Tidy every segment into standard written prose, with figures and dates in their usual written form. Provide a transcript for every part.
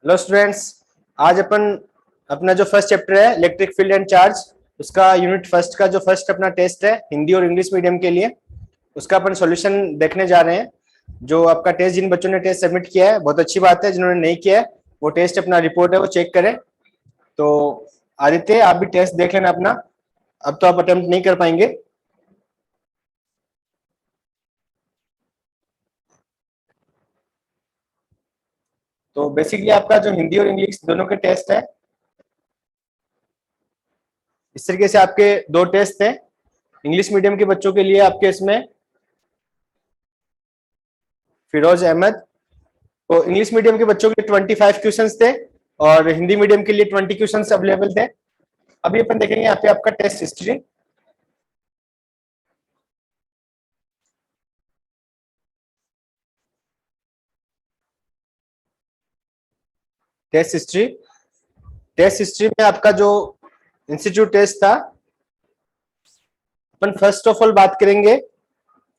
Hello students. आज अपन अपना जो फर्स्ट चैप्टर है इलेक्ट्रिक फील्ड एंड चार्ज, उसका यूनिट फर्स्ट का जो फर्स्ट अपना टेस्ट है हिंदी और इंग्लिश मीडियम के लिए, उसका अपन सॉल्यूशन देखने जा रहे हैं। जो आपका टेस्ट, जिन बच्चों ने टेस्ट सबमिट किया है बहुत अच्छी बात है, जिन्होंने नहीं किया है वो टेस्ट अपना रिपोर्ट है वो चेक करें। तो आदित्य, आप भी टेस्ट देख लेना अपना। अब तो आप अटेम्प्ट नहीं कर पाएंगे। तो बेसिकली आपका जो हिंदी और इंग्लिश दोनों के टेस्ट है, इस तरीके से आपके दो टेस्ट हैं। इंग्लिश मीडियम के बच्चों के लिए आपके इसमें फिरोज अहमद, तो इंग्लिश मीडियम के बच्चों के लिए 25 क्वेश्चंस थे और हिंदी मीडियम के लिए 20 क्वेश्चंस अवेलेबल थे। अभी अपन देखेंगे यहाँ पे आपका test history. Test history test history में आपका जो इंस्टीट्यूट टेस्ट था, अपन फर्स्ट ऑफ ऑल बात करेंगे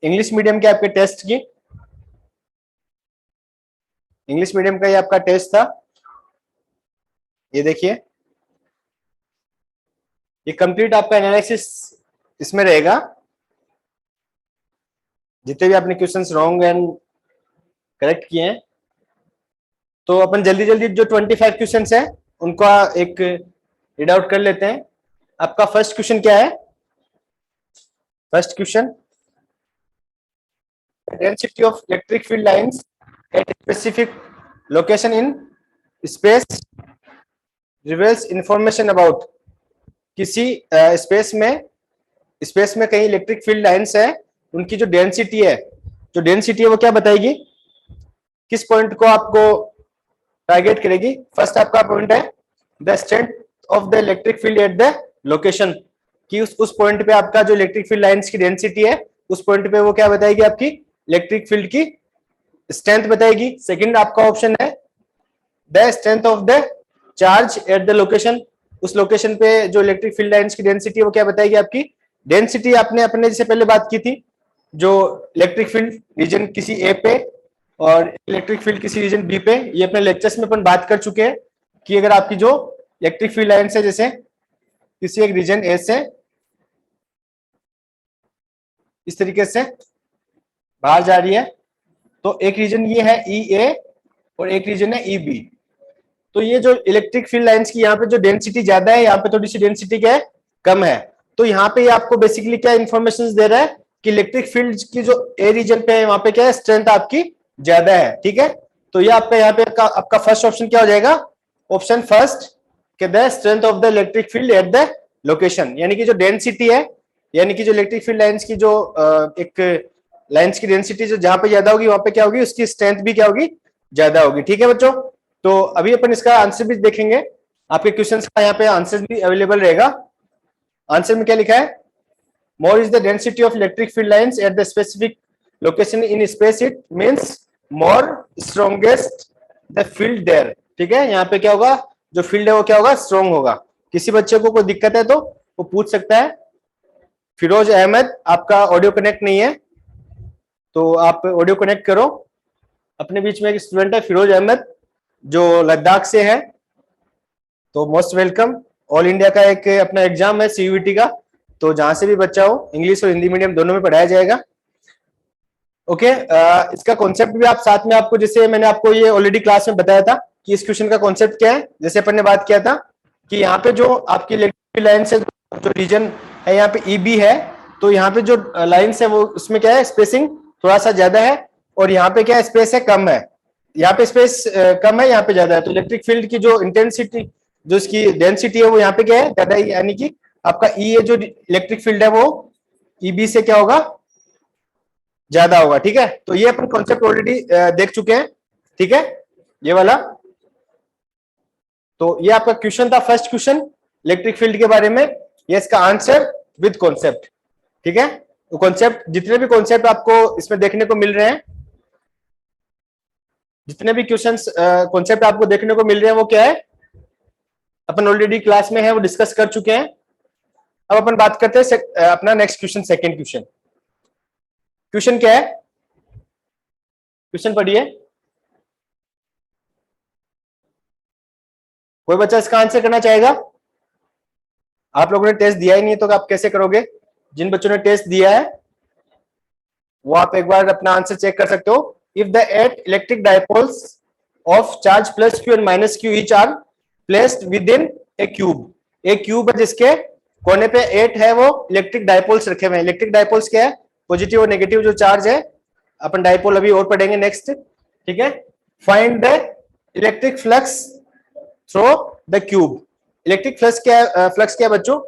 इंग्लिश मीडियम के आपके टेस्ट की। इंग्लिश मीडियम का ये आपका टेस्ट था, ये देखिए। ये कंप्लीट आपका एनालिसिस इसमें रहेगा, जितने भी आपने क्वेश्चंस रॉन्ग एंड करेक्ट किए हैं। तो अपन जल्दी जल्दी जो 25 क्वेश्चंस है उनका एक रीड आउट कर लेते हैं। आपका फर्स्ट क्वेश्चन क्या है? First question, density of electric field lines at specific location in space reveals information about. किसी स्पेस में कहीं इलेक्ट्रिक फील्ड लाइंस है, उनकी जो डेंसिटी है वो क्या बताएगी, किस पॉइंट को आपको टारगेट करेगी। फर्स्ट आपका पॉइंट है the strength of the electric field at the location, कि उस पॉइंट पे आपका जो इलेक्ट्रिक फील्ड लाइंस की डेंसिटी है उस पॉइंट पे वो क्या बताएगी, आपकी इलेक्ट्रिक फील्ड की स्ट्रेंथ बताएगी। सेकंड आपका ऑप्शन है the strength of the charge at the location, उस लोकेशन पे जो इलेक्ट्रिक फील्ड लाइंस की डेंसिटी है वो क्या बताएगी, आपकी डेंसिटी। आपने अपने जैसे पहले बात की थी, जो इलेक्ट्रिक फील्ड रीजन किसी ए पे और इलेक्ट्रिक फील्ड किसी रीजन बी पे, ये अपने लेक्चर्स में अपन बात कर चुके हैं कि अगर आपकी जो इलेक्ट्रिक फील्ड लाइंस है जैसे किसी एक रीजन ए से इस तरीके से बाहर जा रही है, तो एक रीजन ये है ई ए और एक रीजन है ई बी। तो ये जो इलेक्ट्रिक फील्ड लाइंस की यहाँ पे जो डेंसिटी ज्यादा है, यहाँ पे थोड़ी सी डेंसिटी क्या है, कम है। तो यहाँ पे आपको बेसिकली क्या इन्फॉर्मेशन दे रहा है कि इलेक्ट्रिक फील्ड की जो ए रीजन पे है वहां पे क्या है, स्ट्रेंथ आपकी ज्यादा है। ठीक है, तो ये आपका यहाँ पे आपका फर्स्ट ऑप्शन क्या हो जाएगा, ऑप्शन फर्स्ट के the strength of the electric field at the location, यानी कि जो डेंसिटी है, यानी कि जो इलेक्ट्रिक फील्ड लाइंस की जो एक लाइंस की डेंसिटी जो जहां पे ज्यादा होगी वहां पे क्या होगी, उसकी स्ट्रेंथ भी क्या होगी, ज्यादा होगी। ठीक है बच्चों, तो अभी अपन इसका आंसर भी देखेंगे। आपके क्वेश्चंस का यहाँ पे आंसर भी अवेलेबल रहेगा। आंसर में क्या लिखा है, more is the density of electric field lines at the specific location in space, it means more strongest the field there. ठीक है, यहाँ पे क्या होगा, जो फील्ड है वो क्या होगा, स्ट्रॉन्ग होगा। किसी बच्चे को कोई दिक्कत है तो वो पूछ सकता है। फिरोज अहमद, आपका ऑडियो कनेक्ट नहीं है तो आप ऑडियो कनेक्ट करो। अपने बीच में एक स्टूडेंट है फिरोज अहमद जो लद्दाख से है, तो मोस्ट वेलकम। ऑल इंडिया का एक अपना एग्जाम है सीयूईटी का, तो जहां से भी बच्चा हो इंग्लिश और हिंदी मीडियम दोनों में पढ़ाया जाएगा। ओके, इसका कॉन्सेप्ट भी आप साथ में, आपको जैसे मैंने आपको ये ऑलरेडी क्लास में बताया था कि इस क्वेश्चन का कॉन्सेप्ट क्या है। जैसे अपन ने बात किया था कि यहाँ पे जो आपकी इलेक्ट्रिक लाइन से जो रीजन है यहाँ पे ईबी है, तो यहाँ पे जो लाइन्स है वो उसमें क्या है, स्पेसिंग थोड़ा सा ज्यादा है और यहाँ पे क्या है, स्पेस है कम है। यहाँ पे स्पेस कम है, यहाँ पे ज्यादा है, तो इलेक्ट्रिक फील्ड की जो इंटेंसिटी, जो इसकी डेंसिटी है वो यहाँ पे क्या है, ज्यादा है। यानी कि आपका ई जो इलेक्ट्रिक फील्ड है वो ईबी से क्या होगा, ज्यादा होगा। ठीक है, तो ये अपन कॉन्सेप्ट ऑलरेडी देख चुके हैं। ठीक है, ये वाला। तो ये आपका क्वेश्चन था, फर्स्ट क्वेश्चन इलेक्ट्रिक फील्ड के बारे में। ये इसका आंसर विद कॉन्सेप्ट। ठीक है, तो कॉन्सेप्ट, जितने भी कॉन्सेप्ट आपको इसमें देखने को मिल रहे हैं, जितने भी क्वेश्चंस कॉन्सेप्ट आपको देखने को मिल रहे हैं वो क्या है, अपन ऑलरेडी क्लास में है वो डिस्कस कर चुके हैं। अब अपन बात करते हैं अपना next question, second question. Question क्या है, क्वेश्चन पढ़िए। कोई बच्चा इसका आंसर करना चाहेगा? आप लोगों ने टेस्ट दिया ही नहीं तो आप कैसे करोगे? जिन बच्चों ने टेस्ट दिया है वो आप एक बार अपना आंसर चेक कर सकते हो। If the 8 electric dipoles of charge plus Q and minus Q each are placed with in क्यूब, एक क्यूब है जिसके कोने पे 8 है वो इलेक्ट्रिक डायपोल्स रखे हुए हैं। इलेक्ट्रिक डायपोल्स क्या है? पॉजिटिव और नेगेटिव जो चार्ज है, अपन डायपोल अभी और पढ़ेंगे नेक्स्ट, ठीक है। Find the electric flux through the cube. Electric flux क्या है? फ्लक्स क्या है बच्चों?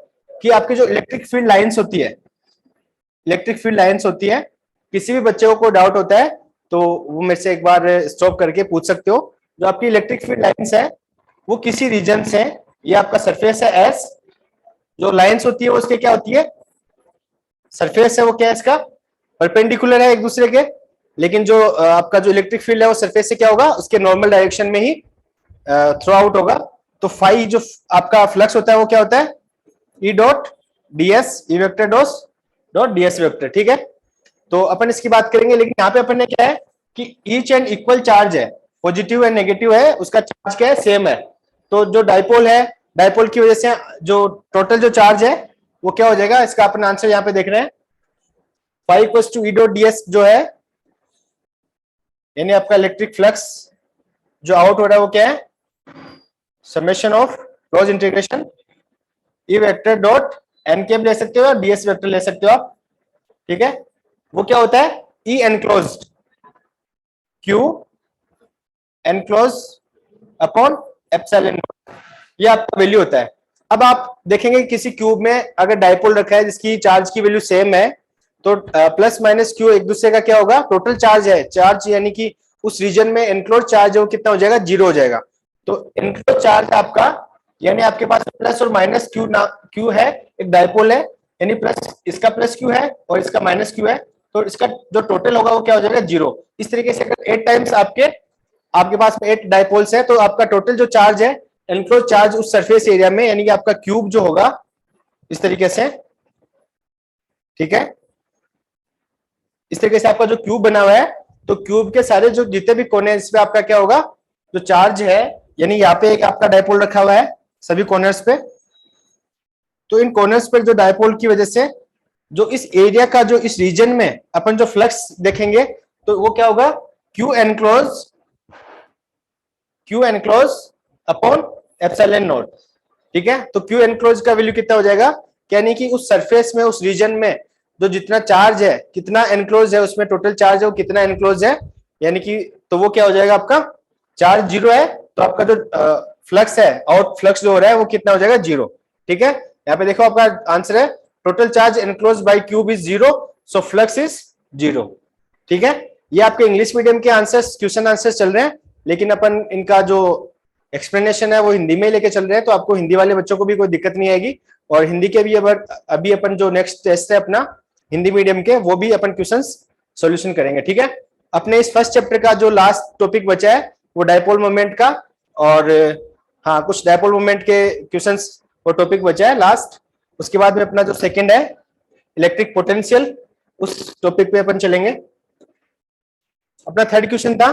कि आपकी जो इलेक्ट्रिक फील्ड लाइंस होती है, इलेक्ट्रिक फील्ड लाइंस होती है, किसी भी बच्चे को डाउट होता है तो वो मेरे से एक बार स्टॉप करके पूछ सकते हो। जो आपकी इलेक्ट्रिक फील्ड लाइंस है वो किसी रीजन से, ये आपका सरफेस है एस, जो लाइंस होती है वो उसके क्या होती है? सरफेस है वो क्या है इसका? परपेंडिकुलर है एक दूसरे के, लेकिन जो आपका जो इलेक्ट्रिक फील्ड है वो सरफेस से क्या होगा? उसके नॉर्मल डायरेक्शन में ही थ्रो आउट होगा। तो फाई जो आपका फ्लक्स होता है वो क्या होता है? ई डॉट डीएस, ई वेक्टर डॉट डीएस वेक्टर, ठीक है। तो अपन इसकी बात करेंगे, लेकिन यहाँ पे अपन ने क्या है कि ईच एंड इक्वल चार्ज है, पॉजिटिव एंड नेगेटिव है, उसका चार्ज क्या है? सेम है। तो जो डायपोल है, डायपोल की वजह से जो टोटल जो चार्ज है वो क्या हो जाएगा? इसका अपन आंसर यहाँ पे देख रहे हैं, phi equals to E dot DS जो है, यानी आपका इलेक्ट्रिक फ्लक्स जो आउट हो रहा है वो क्या है? Summation of close integration E vector dot N cap ले सकते हो और डीएस वेक्टर ले सकते हो आप, ठीक है। वो क्या होता है? E enclosed Q enclose upon epsilon, ये आपका वैल्यू होता है। अब आप देखेंगे किसी क्यूब में अगर डायपोल रखा है जिसकी चार्ज की वैल्यू सेम है, तो प्लस माइनस क्यू एक दूसरे का क्या होगा? टोटल चार्ज है, चार्ज यानी कि उस रीजन में एनक्लोज चार्ज है वो कितना हो जाएगा? 0 हो जाएगा। तो एनक्लोज चार्ज आपका, यानी आपके पास प्लस और माइनस क्यू ना, क्यू है, एक डायपोल है, यानी प्लस इसका प्लस क्यू है और इसका माइनस क्यू है, तो इसका जो टोटल होगा वो क्या हो जाएगा? 0। इस तरीके से अगर 8 टाइम्स आपके पास में 8 डायपोल्स है तो आपका टोटल जो चार्ज है, एनक्लोज चार्ज उस सरफेस एरिया में, यानी कि आपका क्यूब जो होगा इस तरीके से, ठीक है, इस तरीके से आपका जो क्यूब बना हुआ है, तो क्यूब के सारे जो जितने भी कोने इस पे आपका क्या होगा? जो चार्ज है, यानी यहाँ पे एक आपका डायपोल रखा हुआ है सभी कॉर्नर्स पे, तो इन कॉर्नर्स पर जो डायपोल की वजह से जो इस एरिया का जो इस रीजन में अपन जो फ्लक्स देखेंगे तो वो क्या होगा? Q enclose upon epsilon not, ठीक है। तो क्यू एनक्लोज का वैल्यू कितना हो जाएगा? यानी कि उस सरफेस में, उस रीजन में जो जितना चार्ज है, कितना एनक्लोज है, उसमें टोटल चार्ज है वो कितना एनक्लोज है, यानी कि तो वो क्या हो जाएगा? आपका चार्ज 0 है तो आपका जो फ्लक्स है, आउट फ्लक्स जो हो रहा है वो कितना हो जाएगा? 0, ठीक है। यहाँ पे देखो आपका आंसर है total charge enclose by cube is 0, so flux is 0, ठीक है। ये आपके इंग्लिश मीडियम के आंसर्स, क्वेश्चन आंसर्स चल रहे हैं, लेकिन अपन इनका जो एक्सप्लेनेशन है वो हिंदी में लेके चल रहे हैं, तो आपको हिंदी वाले बच्चों को भी कोई दिक्कत नहीं आएगी। और हिंदी के भी अभी अपन जो नेक्स्ट टेस्ट है अपना हिंदी मीडियम के, वो भी अपन क्वेश्चंस सॉल्यूशन करेंगे, ठीक है। अपने इस फर्स्ट चैप्टर का जो लास्ट टॉपिक बचा है वो डायपोल मोमेंट का, और हाँ कुछ डायपोल मोमेंट के क्वेश्चंस वो टॉपिक बचा है लास्ट। उसके बाद में अपना जो सेकंड है इलेक्ट्रिक पोटेंशियल, उस टॉपिक पे अपन चलेंगे। अपना थर्ड क्वेश्चन था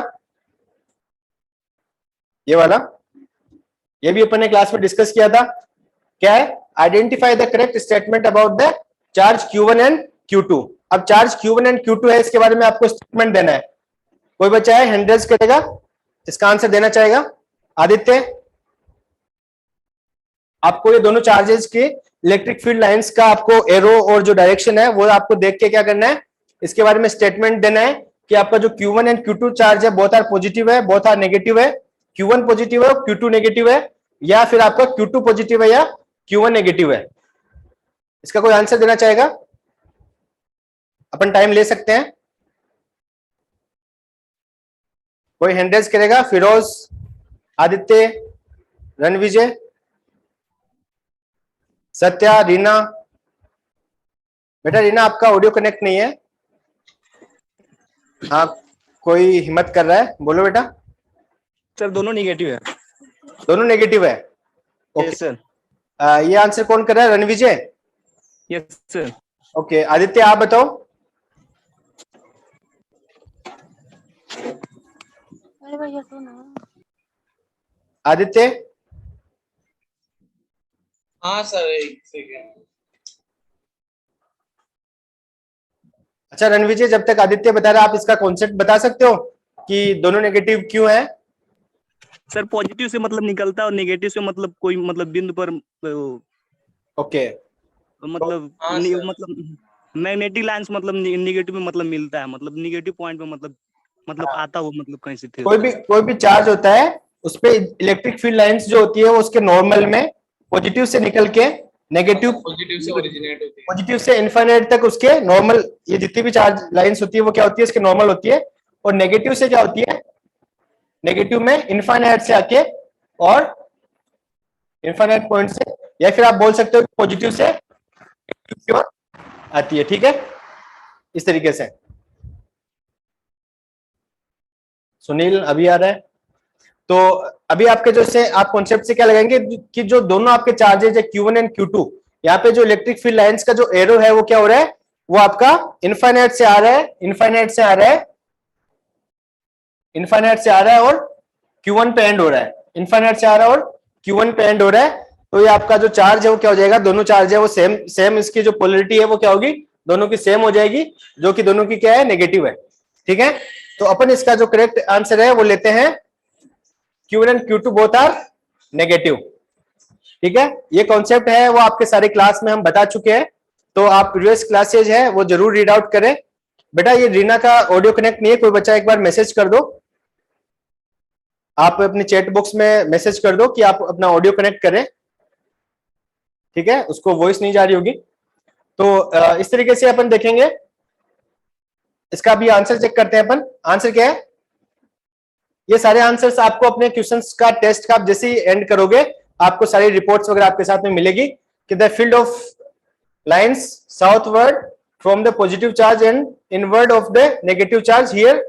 ये वाला, ये भी अपन ने क्लास में डिस्कस किया था। क्या है? Identify the correct statement about the charge Q1 and Q2। अब चार्ज Q1 एंड Q2 है, इसके बारे में आपको स्टेटमेंट देना है। कोई बच्चा है हैंड रेज करेगा, इसका आंसर देना चाहेगा? आदित्य, आपको ये दोनों चार्जेस के इलेक्ट्रिक फील्ड लाइंस का आपको एरो और जो डायरेक्शन है वो आपको देख के क्या करना है? इसके बारे में स्टेटमेंट देना है कि आपका जो Q1 एंड Q2 चार्ज है बोथ आर पॉजिटिव है, बोथ आर नेगेटिव है, Q1 पॉजिटिव है, Q2 नेगेटिव है, या फिर आपका Q2 पॉजिटिव है या Q1 नेगेटिव है। इसका कोई आंसर देना चाहेगा? अपन टाइम ले सकते हैं। कोई हैंड रेज करेगा? फिरोज, आदित्य, रणविजय, सत्या, रीना। बेटा रीना आपका ऑडियो कनेक्ट नहीं है। हाँ कोई हिम्मत कर रहा है, बोलो बेटा। सर दोनों निगेटिव है। दोनों नेगेटिव है? Yes sir. ये आंसर कौन कर रहा है? Ranvijay? Yes sir. Okay Aditya आप बताओ। अरे भैया सुनो। आदित्य हाँ सर, एक सेकेंड। अच्छा रणविजय, जब तक आदित्य बता रहा है, आप इसका कॉन्सेप्ट बता सकते हो कि दोनों नेगेटिव क्यों है? सर पॉजिटिव से मतलब निकलता है और नेगेटिव से मतलब कोई मतलब बिंदु पर ओके, मतलब हाँ सर। मतलब मैग्नेटिक लाइंस मतलब निगेटिव में मतलब मिलता है, मतलब निगेटिव पॉइंट पे मतलब आता हो मतलब कहीं से थे। कोई भी चार्ज होता है उस पे इलेक्ट्रिक फील्ड लाइंस जो होती है वो उसके नॉर्मल में पॉजिटिव से निकल के नेगेटिव, पॉजिटिव से ओरिजिनेट होती है। पॉजिटिव से इनफाइनाइट तक उसके नॉर्मल, ये जितनी भी चार्ज लाइंस होती है वो क्या होती है, इसके नॉर्मल होती है। और नेगेटिव से क्या होती है, नेगेटिव में इनफाइनाइट से आके और इनफाइनाइट पॉइंट से, या फिर आप बोल सकते हो पॉजिटिव से की ओर आती है। ठीक है, इस तरीके से। सुनील अभी आ रहा है? तो अभी आपके जो से आप कॉन्सेप्ट से क्या लगाएंगे कि जो दोनों आपके चार्जेज है Q1 एंड Q2, यहाँ पे जो इलेक्ट्रिक फील्ड लाइंस का जो एरो है वो क्या हो रहा है, वो आपका इनफाइनाइट से आ रहा है, इनफाइनाइट से आ रहा है, इनफाइनाइट से आ रहा है और Q1 पे एंड हो रहा है, इनफाइनाइट से आ रहा है और Q1 पे एंड हो रहा है। तो ये आपका जो चार्ज है वो क्या हो जाएगा, दोनों चार्ज है वो सेम सेम, इसकी जो पोलरिटी है वो क्या होगी, दोनों की सेम हो जाएगी, जो कि दोनों की क्या है, नेगेटिव है। ठीक है, तो अपन इसका जो करेक्ट आंसर है वो लेते हैं Q1 and Q2 both are negative. ठीक है, ये कॉन्सेप्ट है वो आपके सारे क्लास में हम बता चुके हैं, तो आप प्रीवियस क्लासेज है वो जरूर रीड आउट करें। बेटा ये रीना का ऑडियो कनेक्ट नहीं है, कोई बच्चा एक बार मैसेज कर दो, आप अपने चैट बॉक्स में मैसेज कर दो कि आप अपना ऑडियो कनेक्ट करें। ठीक है, उसको वॉइस नहीं जा रही होगी। तो इस तरीके से अपन देखेंगे, इसका भी आंसर चेक करते हैं अपन। आंसर क्या है, ये सारे आंसर्स आपको अपने क्वेश्चंस का टेस्ट का आप जैसे ही एंड करोगे आपको सारी रिपोर्ट्स वगैरह आपके साथ में मिलेगी कि the field of lines southward from the positive charge and inward of the negative charge, here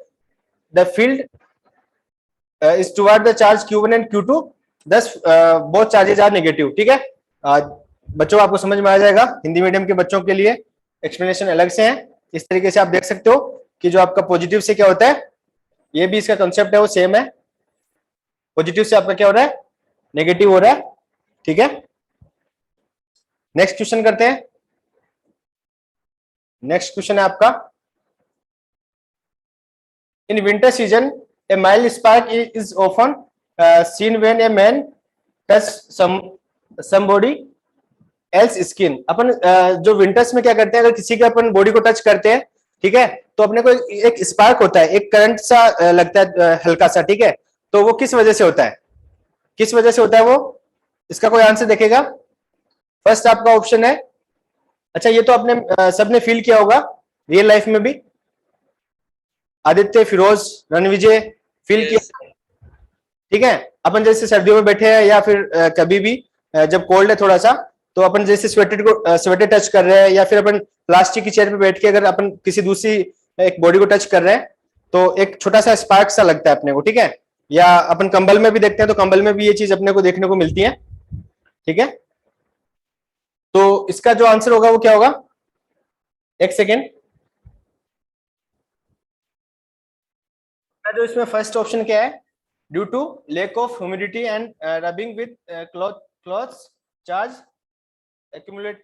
the field is toward the charge Q1 and Q2, thus both charges are negative. ठीक है, बच्चों आपको समझ में आ जाएगा। हिंदी मीडियम के बच्चों के लिए एक्सप्लेनेशन अलग से है। इस तरीके से आप देख सकते हो कि जो आपका पॉजिटिव से क्या होता है, ये भी इसका कंसेप्ट है वो सेम है, पॉजिटिव से आपका क्या हो रहा है, नेगेटिव हो रहा है। ठीक है, नेक्स्ट क्वेश्चन करते हैं। नेक्स्ट क्वेश्चन है आपका, in winter season a mild spark is often seen when a man touch somebody else skin. अपन जो विंटर्स में क्या करते हैं, अगर किसी के अपन बॉडी को टच करते हैं, ठीक है, तो अपने को एक स्पार्क होता है, एक करंट सा लगता है हल्का सा। ठीक है, तो वो किस वजह से होता है, किस वजह से होता है वो, इसका कोई आंसर देखेगा? फर्स्ट आपका ऑप्शन है, अच्छा ये तो आपने सबने फील किया होगा रियल लाइफ में भी, आदित्य, फिरोज, रणविजय फील किया। ठीक है, अपन जैसे सर्दियों में बैठे हैं या फिर कभी भी जब कोल्ड है थोड़ा सा, तो अपन जैसे स्वेटर टच कर रहे हैं, या फिर अपन प्लास्टिक की चेयर पे बैठ के अगर अपन किसी दूसरी एक बॉडी को टच कर रहे हैं तो एक छोटा सा स्पार्क सा लगता है अपने को। ठीक है, या अपन कंबल में भी देखते हैं तो कंबल में भी ये चीज अपने को देखने को मिलती है। ठीक है, तो इसका जो आंसर होगा वो क्या होगा, एक सेकेंड, जो इसमें फर्स्ट ऑप्शन क्या है, due to lack of humidity and rubbing with clothes charge accumulate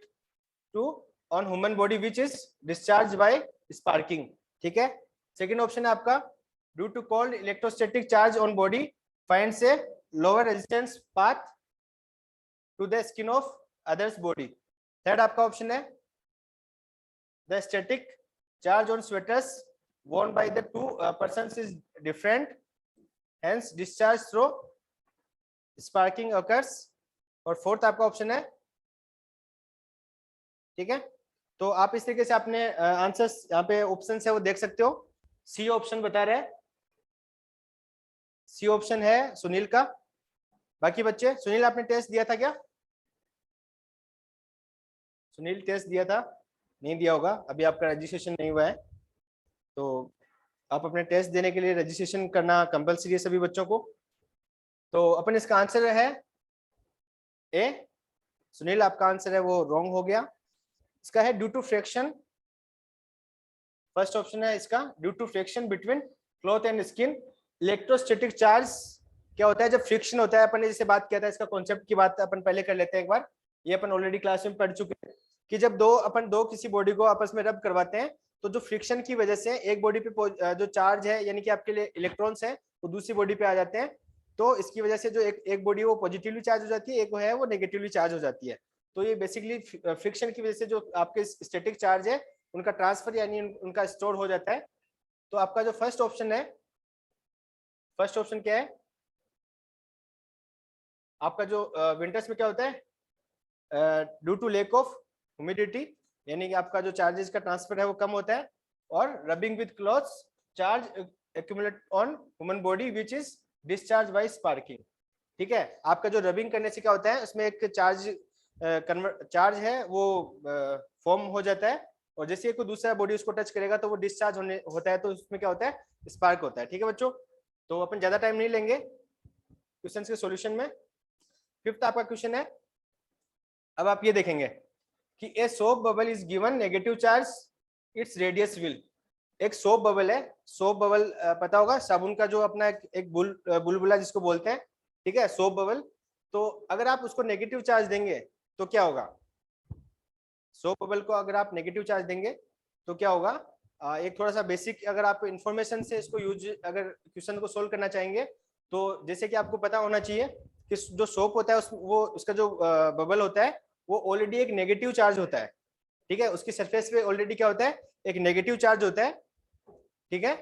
to on human body which is discharged by sparking। ठीक है, सेकंड ऑप्शन है आपका, due to cold electrostatic charge on body finds a lower resistance path to the skin of others body। Third आपका option है, the static charge on sweaters worn by the two persons is different hence discharge through sparking occurs। और fourth आपका option है। ठीक है, तो आप इस तरीके से अपने आंसर्स यहाँ पे ऑप्शन है वो देख सकते हो। सी ऑप्शन बता रहे हैं, सी ऑप्शन है सुनील का। बाकी बच्चे, सुनील आपने टेस्ट दिया था क्या? सुनील टेस्ट दिया था? नहीं दिया होगा, अभी आपका रजिस्ट्रेशन नहीं हुआ है, तो आप अपने टेस्ट देने के लिए रजिस्ट्रेशन करना कंपलसरी है सभी बच्चों को। तो अपन इसका आंसर है ए। सुनील आपका आंसर है वो रॉन्ग हो गया, इसका है due to friction. First option है इसका, due to friction between cloth and skin. Electrostatic charge क्या होता है, जब फ्रिक्शन होता है, अपन ने जैसे बात किया था, इसका कॉन्सेप्ट की बात अपन पहले कर लेते हैं एक बार। ये अपन ऑलरेडी क्लास में पढ़ चुके हैं कि जब अपन दो किसी बॉडी को आपस में रब करवाते हैं तो जो फ्रिक्शन की वजह से एक बॉडी पे जो चार्ज है यानी कि आपके लिए इलेक्ट्रॉन्स हैं वो दूसरी बॉडी पे आ जाते हैं, तो इसकी वजह से जो एक बॉडी वो पॉजिटिवली चार्ज हो जाती है, एक है वो नेगेटिवली चार्ज हो जाती है। तो ये बेसिकली फ्रिक्शन की वजह से जो आपके स्टैटिक चार्ज है उनका ट्रांसफर यानी उनका स्टोर हो जाता है। तो आपका जो फर्स्ट ऑप्शन है, फर्स्ट ऑप्शन क्या है आपका, जो विंटर्स में क्या होता है, due to lack of humidity यानी कि आपका जो चार्जेस का ट्रांसफर है वो कम होता है, और rubbing with clothes charge accumulate on human body which is discharge by sparking. ठीक है, आपका जो रबिंग करने से क्या होता है उसमें एक चार्ज है वो फॉर्म हो जाता है, और जैसे कोई दूसरा बॉडी उसको टच करेगा तो वो डिस्चार्ज होता है, तो उसमें क्या होता है, स्पार्क होता है। ठीक है बच्चों, तो अपन ज्यादा टाइम नहीं लेंगे क्वेश्चन के सॉल्यूशन में। फिफ्थ आपका क्वेश्चन है, अब आप ये देखेंगे कि a soap bubble is given negative charge, its radius will. एक सोप बबल है, सोप बबल पता होगा साबुन का जो अपना एक बुलबुला जिसको बोलते हैं, ठीक है, सोप बबल। तो अगर आप उसको नेगेटिव चार्ज देंगे तो क्या होगा, सोप बबल को अगर आप नेगेटिव चार्ज देंगे तो क्या होगा, एक थोड़ा सा बेसिक अगर आप इंफॉर्मेशन से इसको यूज अगर क्वेश्चन को सोल्व करना चाहेंगे तो जैसे कि आपको पता होना चाहिए कि जो सोप होता है वो उसका जो बबल होता है वो ऑलरेडी एक नेगेटिव चार्ज होता है। ठीक है, उसकी सरफेस पे ऑलरेडी क्या होता है, एक नेगेटिव चार्ज होता है। ठीक है,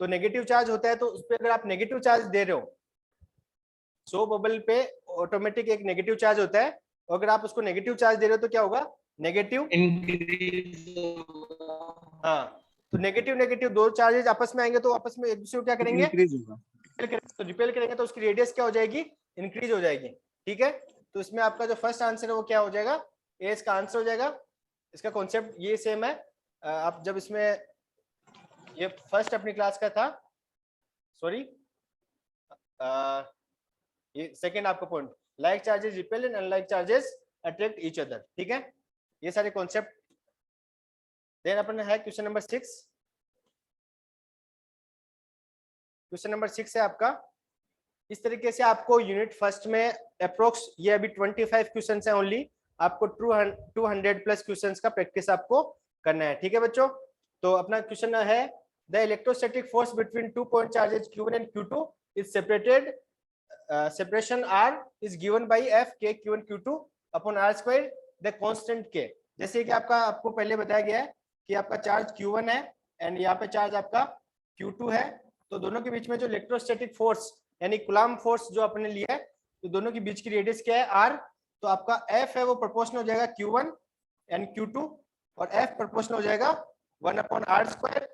तो नेगेटिव चार्ज होता है, तो उस पर अगर आप नेगेटिव चार्ज दे रहे हो, सोप बबल पे ऑटोमेटिक एक नेगेटिव चार्ज होता है, और अगर आप उसको नेगेटिव चार्ज दे रहे हो तो क्या होगा, नेगेटिव इंक्रीज। हाँ, तो नेगेटिव नेगेटिव दो चार्जेस आपस में आएंगे तो आपस में एक दूसरे को क्या करेंगे, इंक्रीज होगा। तो रिपेल करेंगे तो उसकी रेडियस क्या हो जाएगी, इंक्रीज हो जाएगी। ठीक है, तो इसमें आपका जो फर्स्ट आंसर है वो क्या हो जाएगा, ए इसका आंसर हो जाएगा। इसका कॉन्सेप्ट ये सेम है, आप जब इसमें ये फर्स्ट अपनी क्लास का था, सॉरी ये सेकंड आपका point, like charges repel and unlike charges attract each other. ठीक है, ये सारे कॉन्सेप्ट। देन अपन है क्वेश्चन नंबर 6। क्वेश्चन नंबर 6 है आपका, इस तरीके से आपको यूनिट फर्स्ट में अप्रोक्स ये अभी 25 क्वेश्चन है ओनली, आपको 200 प्लस क्वेश्चन का प्रैक्टिस आपको करना है। ठीक है बच्चों, तो अपना क्वेश्चन है, the electrostatic force between 2 point charges Q1 and Q2 is separated, separation R is given by F K Q1 Q2 upon R square the constant K। जैसे कि आपको पहले बताया गया है कि आपका चार्ज Q1 है एंड यहाँ पे चार्ज आपका Q2 है, तो दोनों के बीच में जो इलेक्ट्रोस्टैटिक फोर्स यानी कूलम्ब फोर्स जो आपने लिया है, तो दोनों के बीच की रेडियस क्या है, R। तो आपका F है वो प्रोपोर्शनल हो जाएगा Q1 एंड Q2, और F प्रोपोर्शनल हो जाएगा 1 अपॉन R स्क्वायर।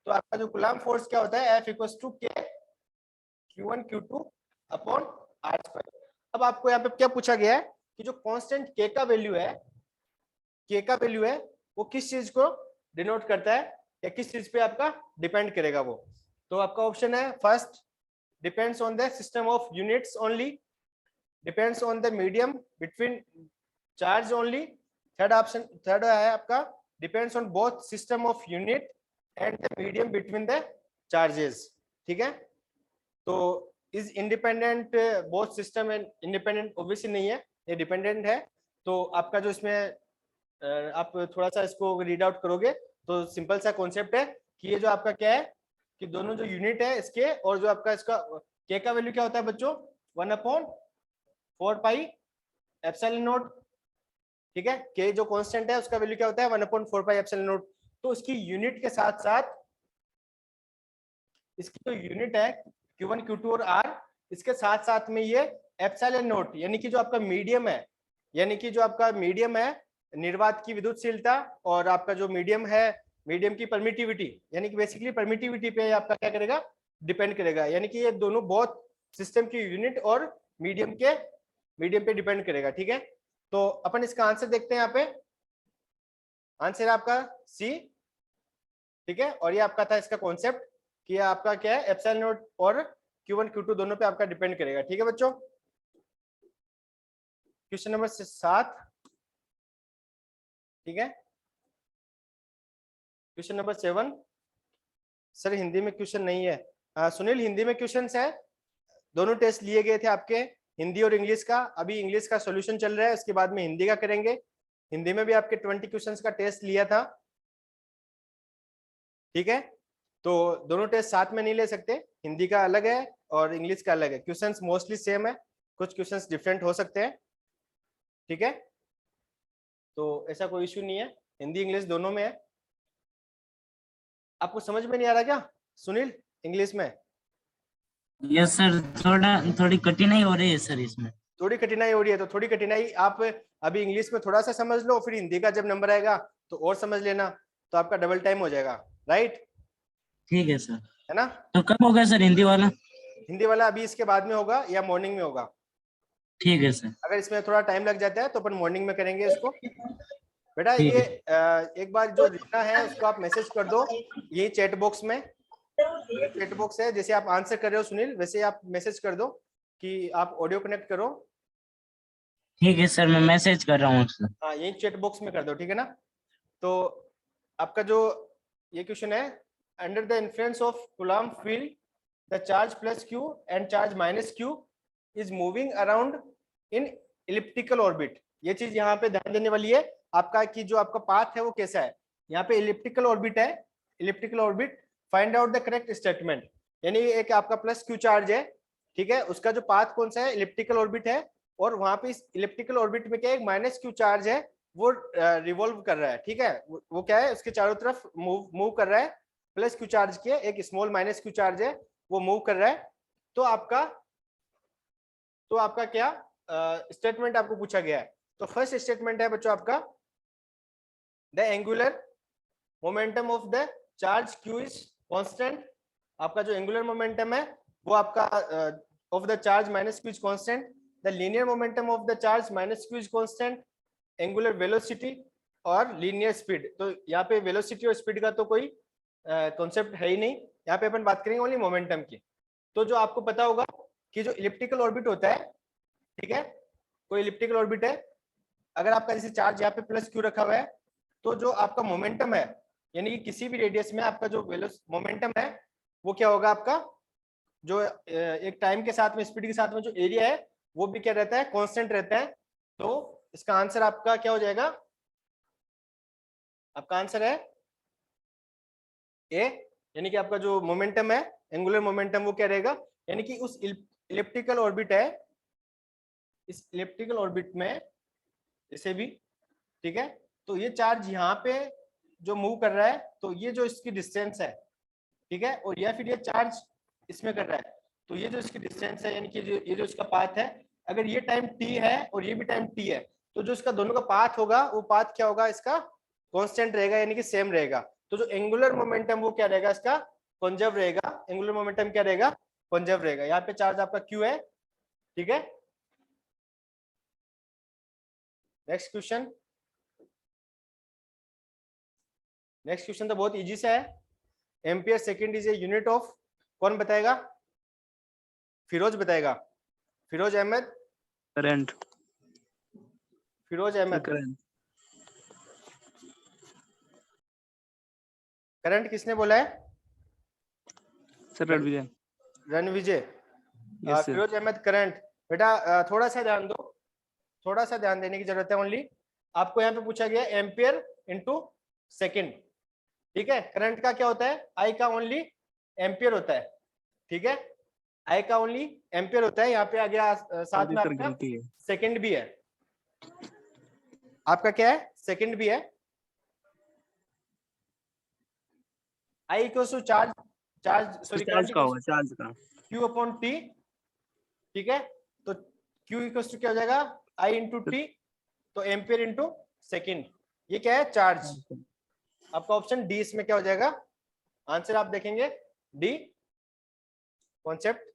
तो आपका जो कूलम्ब फोर्स क्या होता है, F equals to K Q1 Q2 upon R square. अब आपको यहाँ पे क्या पूछा गया है कि जो कांस्टेंट K का वैल्यू है, K का वैल्यू है वो किस चीज को डिनोट करता है या किस चीज पे आपका डिपेंड करेगा वो। तो आपका ऑप्शन है first, depends on the system of units only, depends on the medium between charge only, third option, third है आपका depends on both system of unit and the medium between the charges. ठीक है, तो is independent both system and independent obviously नहीं है, ये dependent है। तो आपका जो इसमें आप थोड़ा सा इसको रीड आउट करोगे तो सिंपल सा कॉन्सेप्ट है कि ये जो आपका क्या है कि दोनों जो यूनिट है इसके और जो आपका इसका के का वैल्यू क्या होता है बच्चों, 1/4 पाई एप्सिलॉन नॉट। ठीक है, के जो कांस्टेंट है उसका वैल्यू क्या होता है, 1/4 पाई एप्सिलॉन नॉट। तो इसकी यूनिट के साथ साथ इसकी जो यूनिट है Q1 Q2 और R, इसके साथ साथ में ये एप्सिलॉन नॉट यानी कि जो आपका मीडियम है, यानी कि जो आपका मीडियम है निर्वात की विद्युतशीलता और आपका जो मीडियम है मीडियम की परमिटिविटी, यानी कि बेसिकली परमिटिविटी पे आपका क्या करेगा, डिपेंड करेगा। यानी कि ये दोनों बहुत सिस्टम की यूनिट और मीडियम पे डिपेंड करेगा। ठीक है, तो अपन इसका आंसर देखते हैं। यहाँ पे आंसर आपका सी। ठीक है, और ये आपका था इसका कॉन्सेप्ट कि आपका क्या है, एप्सिलॉन नॉट और Q1 Q2 दोनों पे आपका डिपेंड करेगा। ठीक है बच्चों, क्वेश्चन नंबर 7। ठीक है, क्वेश्चन नंबर 7। सर हिंदी में क्वेश्चन नहीं है। सुनील, हिंदी में क्वेश्चन है, दोनों टेस्ट लिए गए थे आपके, हिंदी और इंग्लिश का। अभी इंग्लिश का सॉल्यूशन चल रहा है, उसके बाद में हिंदी का करेंगे। हिंदी में भी आपके 20 क्वेश्चंस का टेस्ट लिया था, ठीक है। तो दोनों टेस्ट साथ में नहीं ले सकते, हिंदी का अलग है और इंग्लिश का अलग है। क्वेश्चंस मोस्टली सेम है, कुछ क्वेश्चंस डिफरेंट हो सकते हैं, ठीक है। तो ऐसा कोई इश्यू नहीं है, हिंदी इंग्लिश दोनों में है। आपको समझ में नहीं आ रहा क्या सुनील इंग्लिश में? यस सर, थोड़ी कठिनाई हो रही है सर इसमें। थोड़ी कठिनाई हो रही है, तो थोड़ी कठिनाई आप अभी इंग्लिश में थोड़ा सा समझ लो, फिर हिंदी का जब नंबर आएगा तो और समझ लेना, तो आपका डबल टाइम हो जाएगा, राइट? ठीक है सर। है ना? तो कब होगा सर हिंदी वाला? हिंदी वाला अभी इसके बाद में होगा या मॉर्निंग में होगा? ठीक है सर। अगर इसमें थोड़ा टाइम लग जाता है तो अपन मॉर्निंग में करेंगे इसको। बेटा ठीक ये एक बार जो लिखना है उसको आप मैसेज कर दो, ये चैट बॉक्स में, चैट बॉक्स है, जैसे आप आंसर कर रहे हो सुनील वैसे आप मैसेज कर दो कि आप ऑडियो कनेक्ट करो। ठीक है सर, मैं मैसेज कर रहा हूँ सर। हाँ यही चैट बॉक्स में कर दो, ठीक है ना? तो आपका जो ये क्वेश्चन है, under the influence of coulomb field the charge plus Q and charge minus Q is moving around in elliptical orbit. ये चीज यहाँ पे ध्यान देने वाली है आपका, कि जो आपका पाथ है वो कैसा है। यहाँ पे इलिप्टिकल ऑर्बिट है, elliptical orbit, find out the correct statement. यानी एक आपका प्लस क्यू चार्ज है, ठीक है, उसका जो पाथ कौन सा है, इलिप्टिकल ऑर्बिट है, और वहां पे इस इलिप्टिकल ऑर्बिट में क्या है, माइनस क्यू चार्ज है, वो रिवॉल्व कर रहा है, ठीक है। वो क्या है, उसके चारों तरफ मूव कर रहा है। प्लस क्यू चार्ज के एक स्मॉल माइनस क्यू चार्ज है, वो मूव कर रहा है। तो आपका क्या स्टेटमेंट आपको पूछा गया है? तो फर्स्ट स्टेटमेंट है बच्चों आपका, the angular momentum of the charge Q is constant. आपका जो एंगुलर मोमेंटम है वो आपका of the charge minus Q is constant. The linear momentum of the charge minus Q is constant. Angular velocity और linear speed. तो यहाँ पे velocity और स्पीड का तो कोई कॉन्सेप्ट है ही नहीं, यहाँ पे अपन बात करेंगे ओनली मोमेंटम की। तो जो आपको पता होगा कि जो इलिप्टिकल ऑर्बिट होता है, ठीक है, कोई इलिप्टिकल ऑर्बिट है, अगर आपका जैसे चार्ज यहाँ पे प्लस क्यू रखा हुआ है, तो जो आपका मोमेंटम है, यानी कि किसी भी रेडियस में आपका जो मोमेंटम है वो क्या होगा, आपका जो एक टाइम के साथ में, स्पीड के साथ में जो एरिया है वो भी क्या रहता है, कांस्टेंट रहता है। तो इसका आंसर आपका क्या हो जाएगा? आपका आंसर है ए, यानी कि आपका जो मोमेंटम है, एंगुलर मोमेंटम, वो क्या रहेगा, यानी कि उस इलिप्टिकल ऑर्बिट है, इस इलिप्टिकल ऑर्बिट में इसे भी, ठीक है, तो ये चार्ज यहाँ पे जो मूव कर रहा है, तो ये जो इसकी डिस्टेंस है, ठीक है, और या फिर ये चार्ज इसमें कर रहा है, तो ये जो इसकी डिस्टेंस है, यानी कि ये जो इसका पाथ है, अगर ये टाइम t है और ये भी टाइम t है, तो जो इसका दोनों का पाथ होगा, वो पाथ क्या होगा, इसका कांस्टेंट रहेगा, यानी कि सेम रहेगा। तो जो एंगुलर मोमेंटम वो क्या रहेगा, इसका कंजर्व रहेगा। एंगुलर मोमेंटम क्या रहेगा, कंजर्व रहेगा। यहाँ पे चार्ज आपका q है, ठीक है। नेक्स्ट क्वेश्चन, नेक्स्ट क्वेश्चन तो बहुत इजी सा है। Ampere second is a unit of, कौन बताएगा? फिरोज बताएगा, फिरोज अहमद, करंट। फिरोज अहमद। करंट किसने बोला है? Sir Ranvijay. Ranvijay. Yes, sir. Firoz Ahmed current. बेटा थोड़ा सा ध्यान दो, थोड़ा सा ध्यान देने की जरूरत है ओनली। आपको यहाँ पे पूछा गया एम्पियर इनटू सेकंड, ठीक है। करंट का क्या होता है, आई का ओनली एम्पियर होता है, ठीक है, आई का ओनली एम्पियर होता है। यहाँ पे आ गया साथ में आपका सेकंड भी है, आपका क्या है, सेकंड भी है। I equals to charge, sorry charge का होगा, चार्ज का Q अपॉन T, ठीक है। तो Q इक्वल्स टू क्या हो जाएगा, I इंटू T, तो एम्पियर इंटू सेकेंड, ये क्या है, चार्ज। आपका ऑप्शन डी इसमें क्या हो जाएगा, आंसर आप देखेंगे डी, कॉन्सेप्ट।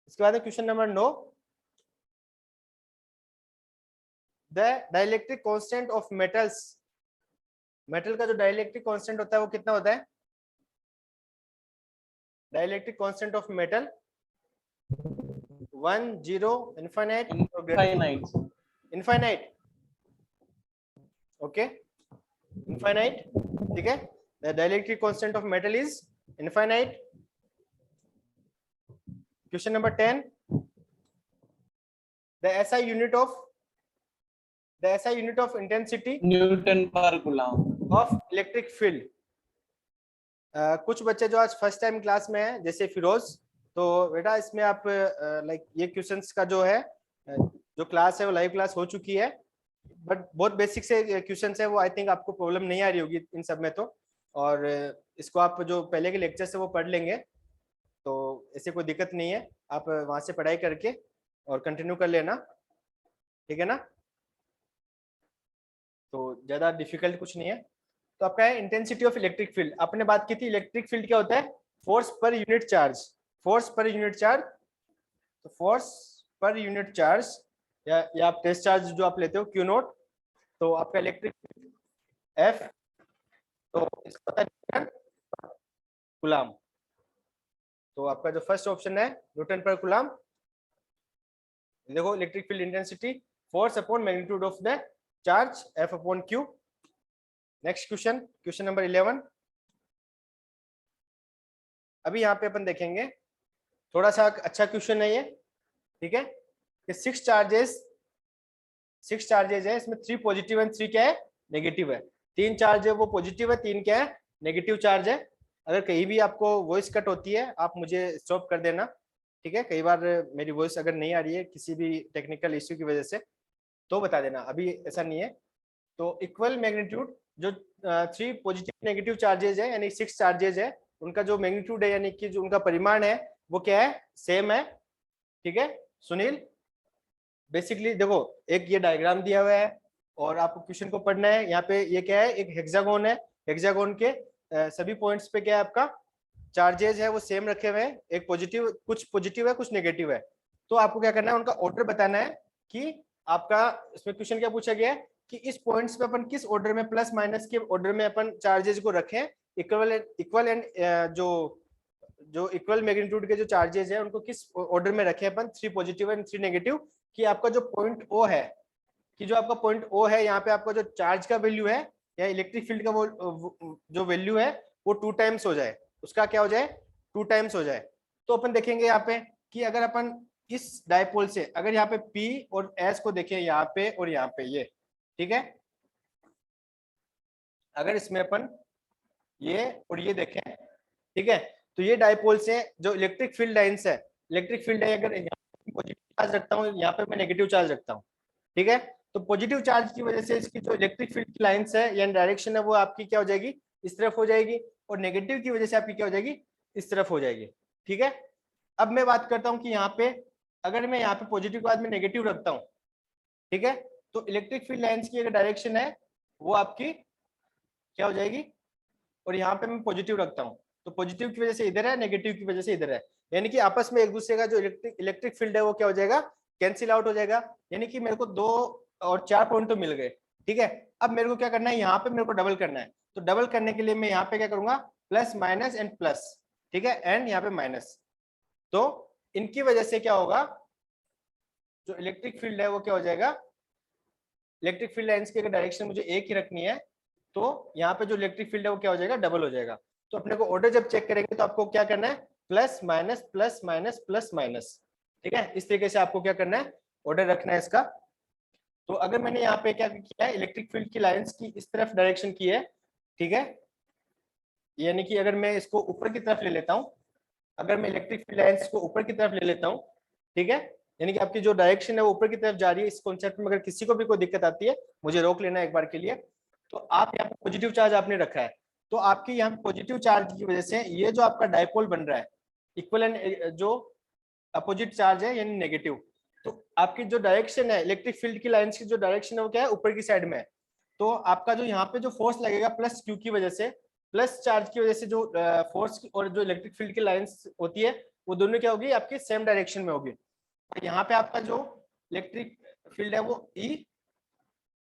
इसके बाद question number 9, the dielectric constant of metals. Metal का जो डाइलेक्ट्रिक कांस्टेंट होता है वो कितना होता है? Dielectric constant of metal 1 0 infinite infinite, okay, infinite, ठीक है। The dielectric constant of metal is infinite. Question number 10, the SI unit of intensity Newton पर कूलम। Of electric field. कुछ बच्चे जो आज फर्स्ट टाइम क्लास में है, जैसे फिरोज, तो बेटा इसमें आप लाइक ये क्वेश्चंस का जो है जो क्लास है वो लाइव क्लास हो चुकी है, बट बहुत बेसिक से क्वेश्चंस है वो, आई थिंक आपको प्रॉब्लम नहीं आ रही होगी इन सब में तो। और इसको आप जो पहले के लेक्चर से वो पढ़ लेंगे तो ऐसे कोई दिक्कत नहीं है, आप वहां से पढ़ाई करके और कंटिन्यू कर लेना, ठीक है ना। तो ज्यादा डिफिकल्ट कुछ नहीं है। तो आपका है इंटेंसिटी ऑफ इलेक्ट्रिक फील्ड। आपने बात की थी इलेक्ट्रिक फील्ड क्या होता है, force per unit charge. Force per unit charge, तो फोर्स पर यूनिट चार्ज या आप टेस्ट चार्ज जो आप लेते हो क्यू नॉट, तो आपका इलेक्ट्रिक एफ, तो इसका होता है कूलम। तो आपका जो फर्स्ट ऑप्शन है न्यूटन पर कूलम। देखो electric field intensity force upon magnitude of the charge F upon Q. Next question, question number 11। अभी यहाँ पे अपन देखेंगे थोड़ा सा अच्छा क्वेश्चन है ये, ठीक है, कि 6 चार्जेस है, इसमें 3 पॉजिटिव एंड 3 क्या है, नेगेटिव है। 3 चार्ज है वो पॉजिटिव है, 3 क्या है, नेगेटिव चार्ज है। अगर कहीं भी आपको वॉइस कट होती है आप मुझे स्टॉप कर देना, ठीक है। कई बार मेरी वॉइस अगर नहीं आ रही है किसी भी टेक्निकल इश्यू की वजह से तो बता देना, अभी ऐसा नहीं है। तो इक्वल मैग्नीट्यूड जो 3 पॉजिटिव नेगेटिव चार्जेज है यानी 6 चार्जेज है, उनका जो मैग्नीट्यूड है यानी कि जो उनका परिमाण है वो क्या है, सेम है, ठीक है। सुनील बेसिकली देखो एक ये डायग्राम दिया हुआ है और आपको क्वेश्चन को पढ़ना है। यहाँ पे ये क्या है, एक हेक्सागोन है, हेक्सागोन के सभी पॉइंट्स पे क्या है आपका चार्जेज है वो सेम रखे हुए हैं, एक पॉजिटिव, कुछ पॉजिटिव है कुछ नेगेटिव है। तो आपको क्या करना है, उनका ऑर्डर बताना है कि आपका इसमें क्वेश्चन क्या पूछा गया है कि इस पॉइंट्स पे अपन किस ऑर्डर में, प्लस माइनस के ऑर्डर में अपन चार्जेज को रखें। इक्वल एंड जो इक्वल मैग्नीट्यूड के जो चार्जेज है उनको किस ऑर्डर में रखें अपन, 3 पॉजिटिव एंड 3 नेगेटिव। कि आपका जो पॉइंट ओ है, कि जो आपका पॉइंट ओ है यहाँ पे आपका जो चार्ज का वैल्यू है या इलेक्ट्रिक फील्ड का वो जो वैल्यू है वो 2 टाइम्स हो जाए, उसका क्या हो जाए, 2 टाइम्स हो जाए। तो अपन देखेंगे यहाँ पे कि अगर अपन इस डायपोल से अगर यहाँ पे P और S को देखें यहाँ पे और यहाँ पे ये, ठीक है, अगर इसमें अपन ये और ये देखें, ठीक है, तो ये डायपोल से जो इलेक्ट्रिक फील्ड लाइंस है, इलेक्ट्रिक फील्ड है, अगर यहाँ पॉजिटिव चार्ज रखता हूँ यहाँ पे मैं नेगेटिव चार्ज रखता हूँ, ठीक है, तो पॉजिटिव चार्ज की वजह से इसकी जो इलेक्ट्रिक फील्ड की लाइंस है या डायरेक्शन है वो आपकी क्या हो जाएगी, इस तरफ हो जाएगी, और नेगेटिव की वजह से आपकी क्या हो जाएगी, इस तरफ हो जाएगी, ठीक है। अब मैं बात करता हूँ कि यहाँ पे अगर मैं यहाँ पे पॉजिटिव के बाद में नेगेटिव रखता हूँ, ठीक है, तो इलेक्ट्रिक फील्ड लाइंस की अगर डायरेक्शन है वो आपकी क्या हो जाएगी, और यहाँ पे मैं पॉजिटिव रखता हूँ तो पॉजिटिव की वजह से इधर है, नेगेटिव की वजह से इधर है, यानी कि आपस में एक दूसरे का जो इलेक्ट्रिक फील्ड है वो क्या हो जाएगा, कैंसिल आउट हो जाएगा। यानी कि मेरे को 2 और 4 पॉइंट तो मिल गए, ठीक है। अब मेरे को क्या करना है, यहाँ पे मेरे को डबल करना है, तो डबल करने के लिए मैं यहाँ पे क्या करूंगा, प्लस माइनस एंड प्लस, ठीक है, एंड यहाँ पे माइनस। तो इनकी वजह से क्या होगा, जो इलेक्ट्रिक फील्ड है वो क्या हो जाएगा, इलेक्ट्रिक फील्ड लाइंस की अगर डायरेक्शन मुझे एक ही रखनी है तो यहाँ पे जो इलेक्ट्रिक फील्ड है वो क्या हो जाएगा, डबल हो जाएगा। तो अपने को ऑर्डर जब चेक करेंगे तो आपको क्या करना है, plus minus plus minus plus minus, ठीक है, इस तरीके से आपको क्या करना है, ऑर्डर रखना है इसका। तो अगर मैंने यहाँ पे क्या किया है, इलेक्ट्रिक फील्ड की लाइंस की इस तरफ डायरेक्शन की है, ठीक है, यानी कि अगर मैं इसको ऊपर की तरफ ले लेता हूँ, अगर मैं इलेक्ट्रिक फील्ड लाइंस को ऊपर की तरफ ले लेता हूँ, ठीक है, यानी कि आपकी जो डायरेक्शन है वो ऊपर की तरफ जा रही है। इस कॉन्सेप्ट में अगर किसी को भी कोई दिक्कत आती है मुझे रोक लेना एक बार के लिए। तो आप यहाँ पे पॉजिटिव चार्ज आपने रखा है, तो आपके यहाँ पॉजिटिव चार्ज की वजह से ये जो आपका डायपोल बन रहा है, इक्वल एंड जो अपोजिट चार्ज है यानी नेगेटिव, तो आपकी जो डायरेक्शन है इलेक्ट्रिक फील्ड की लाइंस की जो डायरेक्शन है वो क्या है, ऊपर की साइड में है। तो आपका जो यहाँ पे जो फोर्स लगेगा प्लस क्यू की वजह से, प्लस चार्ज की वजह से जो फोर्स और जो इलेक्ट्रिक फील्ड की लाइंस होती है वो दोनों क्या होगी, आपकी सेम डायरेक्शन में होगी। यहाँ पे आपका जो इलेक्ट्रिक फील्ड है वो E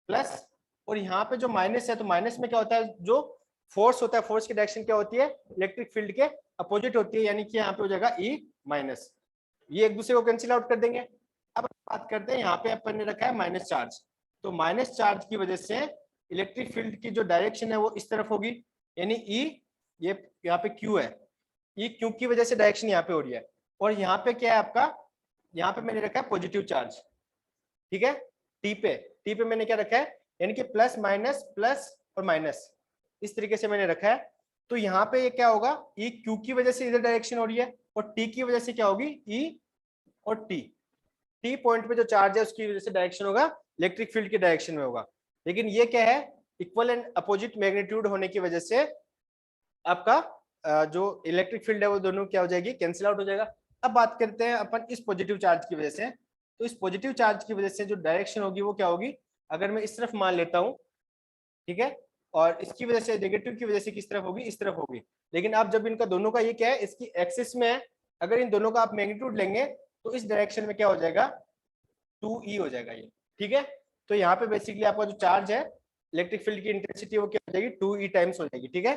प्लस, और यहाँ पे जो माइनस है तो माइनस में क्या होता है, जो फोर्स होता है फोर्स की डायरेक्शन क्या होती है, इलेक्ट्रिक फील्ड के अपोजिट होती है, यानी कि यहाँ पे हो जाएगा E माइनस। ये एक दूसरे को कैंसिल आउट कर देंगे। अब बात करते हैं यहाँ पे अपन ने रखा है माइनस चार्ज, तो माइनस चार्ज की वजह से इलेक्ट्रिक फील्ड की जो डायरेक्शन है वो इस तरफ होगी, यानी E, ये यहाँ पे Q है, E Q की वजह से डायरेक्शन यहाँ पे हो रही है। और यहाँ पे क्या है आपका, यहाँ पे मैंने रखा है पॉजिटिव चार्ज, ठीक है। टी पे मैंने क्या रखा है, यानी कि प्लस और माइनस, इस तरीके से मैंने रखा है। तो यहाँ पे ये क्या होगा, ई क्यू की वजह से इधर डायरेक्शन हो रही है, और टी की वजह से क्या होगी, ई और टी पॉइंट पे जो चार्ज है उसकी वजह से डायरेक्शन होगा इलेक्ट्रिक फील्ड की डायरेक्शन में होगा। लेकिन ये क्या है, इक्वल एंड अपोजिट मैग्नीट्यूड होने की वजह से आपका जो इलेक्ट्रिक फील्ड है वो दोनों क्या हो जाएगी, कैंसिल आउट हो जाएगा। अब बात करते हैं अपन इस पॉजिटिव चार्ज की वजह से। तो इस पॉजिटिव चार्ज की वजह से जो डायरेक्शन होगी वो क्या होगी, अगर मैं इस तरफ मान लेता हूँ, ठीक है, और इसकी वजह से नेगेटिव की वजह से किस तरफ होगी, इस तरफ होगी। लेकिन अब जब इनका दोनों का ये क्या है, इसकी एक्सिस में है, अगर इन दोनों का आप मैग्नीट्यूड लेंगे तो इस डायरेक्शन में क्या हो जाएगा, 2e हो जाएगा ये, ठीक है। तो यहाँ पे बेसिकली आपका जो चार्ज है, इलेक्ट्रिक फील्ड की इंटेंसिटी वो क्या हो जाएगी, 2e टाइम्स हो जाएगी, ठीक है।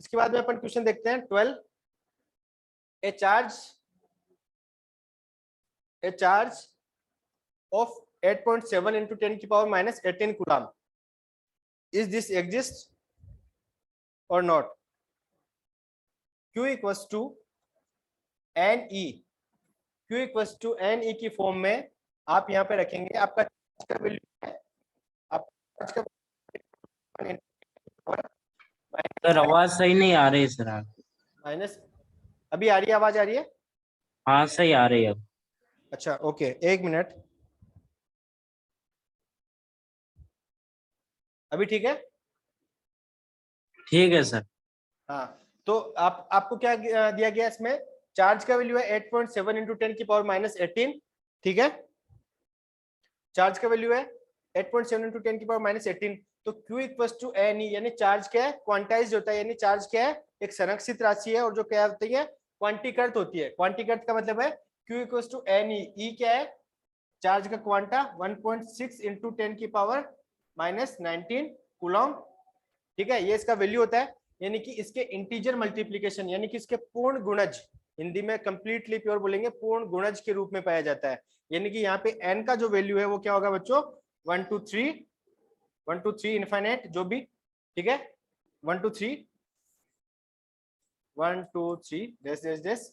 इसके बाद में अपन क्वेश्चन देखते हैं 12। ए चार्ज ऑफ 8.7 into 10 की power minus 18 coulomb, is this exist और not. Q equals to N E, Q equals to N E की फॉर्म में आप यहाँ पे रखेंगे आपका चार्ज का वैल्यू है, सर आवाज सही नहीं आ रही सर आप। माइनस, अभी आ रही है, आवाज आ रही है? हाँ सही आ रही है अब। अच्छा ओके, एक मिनट, अभी ठीक है? ठीक है सर। हाँ, तो आपको क्या दिया गया इसमें, चार्ज का वैल्यू है 8.7 into 10 की पावर माइनस 18, ठीक है। चार्ज का वैल्यू है 8.7 into 10 की पावर माइनस 18। तो Q equals to N E, यानी चार्ज क्या है, क्वांटाइज होता है, यानी चार्ज क्या है, एक संरक्षित राशि है, और जो क्या होती है, क्वांटीकृत होती है। क्वांटीकृत का मतलब है Q equals to N E, E क्या है, चार्ज का क्वांटा 1.6 into 10 की पावर माइनस 19 कूलम, ठीक है। ये इसका वैल्यू होता है, यानी कि इसके इंटीजर मल्टीप्लीकेशन, यानी कि इसके पूर्ण गुणज, हिंदी में कंप्लीटली प्योर बोलेंगे, पूर्ण गुणज के रूप में पाया जाता है। यानी कि यहाँ पे n का जो वैल्यू है वो क्या होगा बच्चों, 1 2 3 इनफाइनाइट, जो भी, ठीक है, 1 2 3 देश।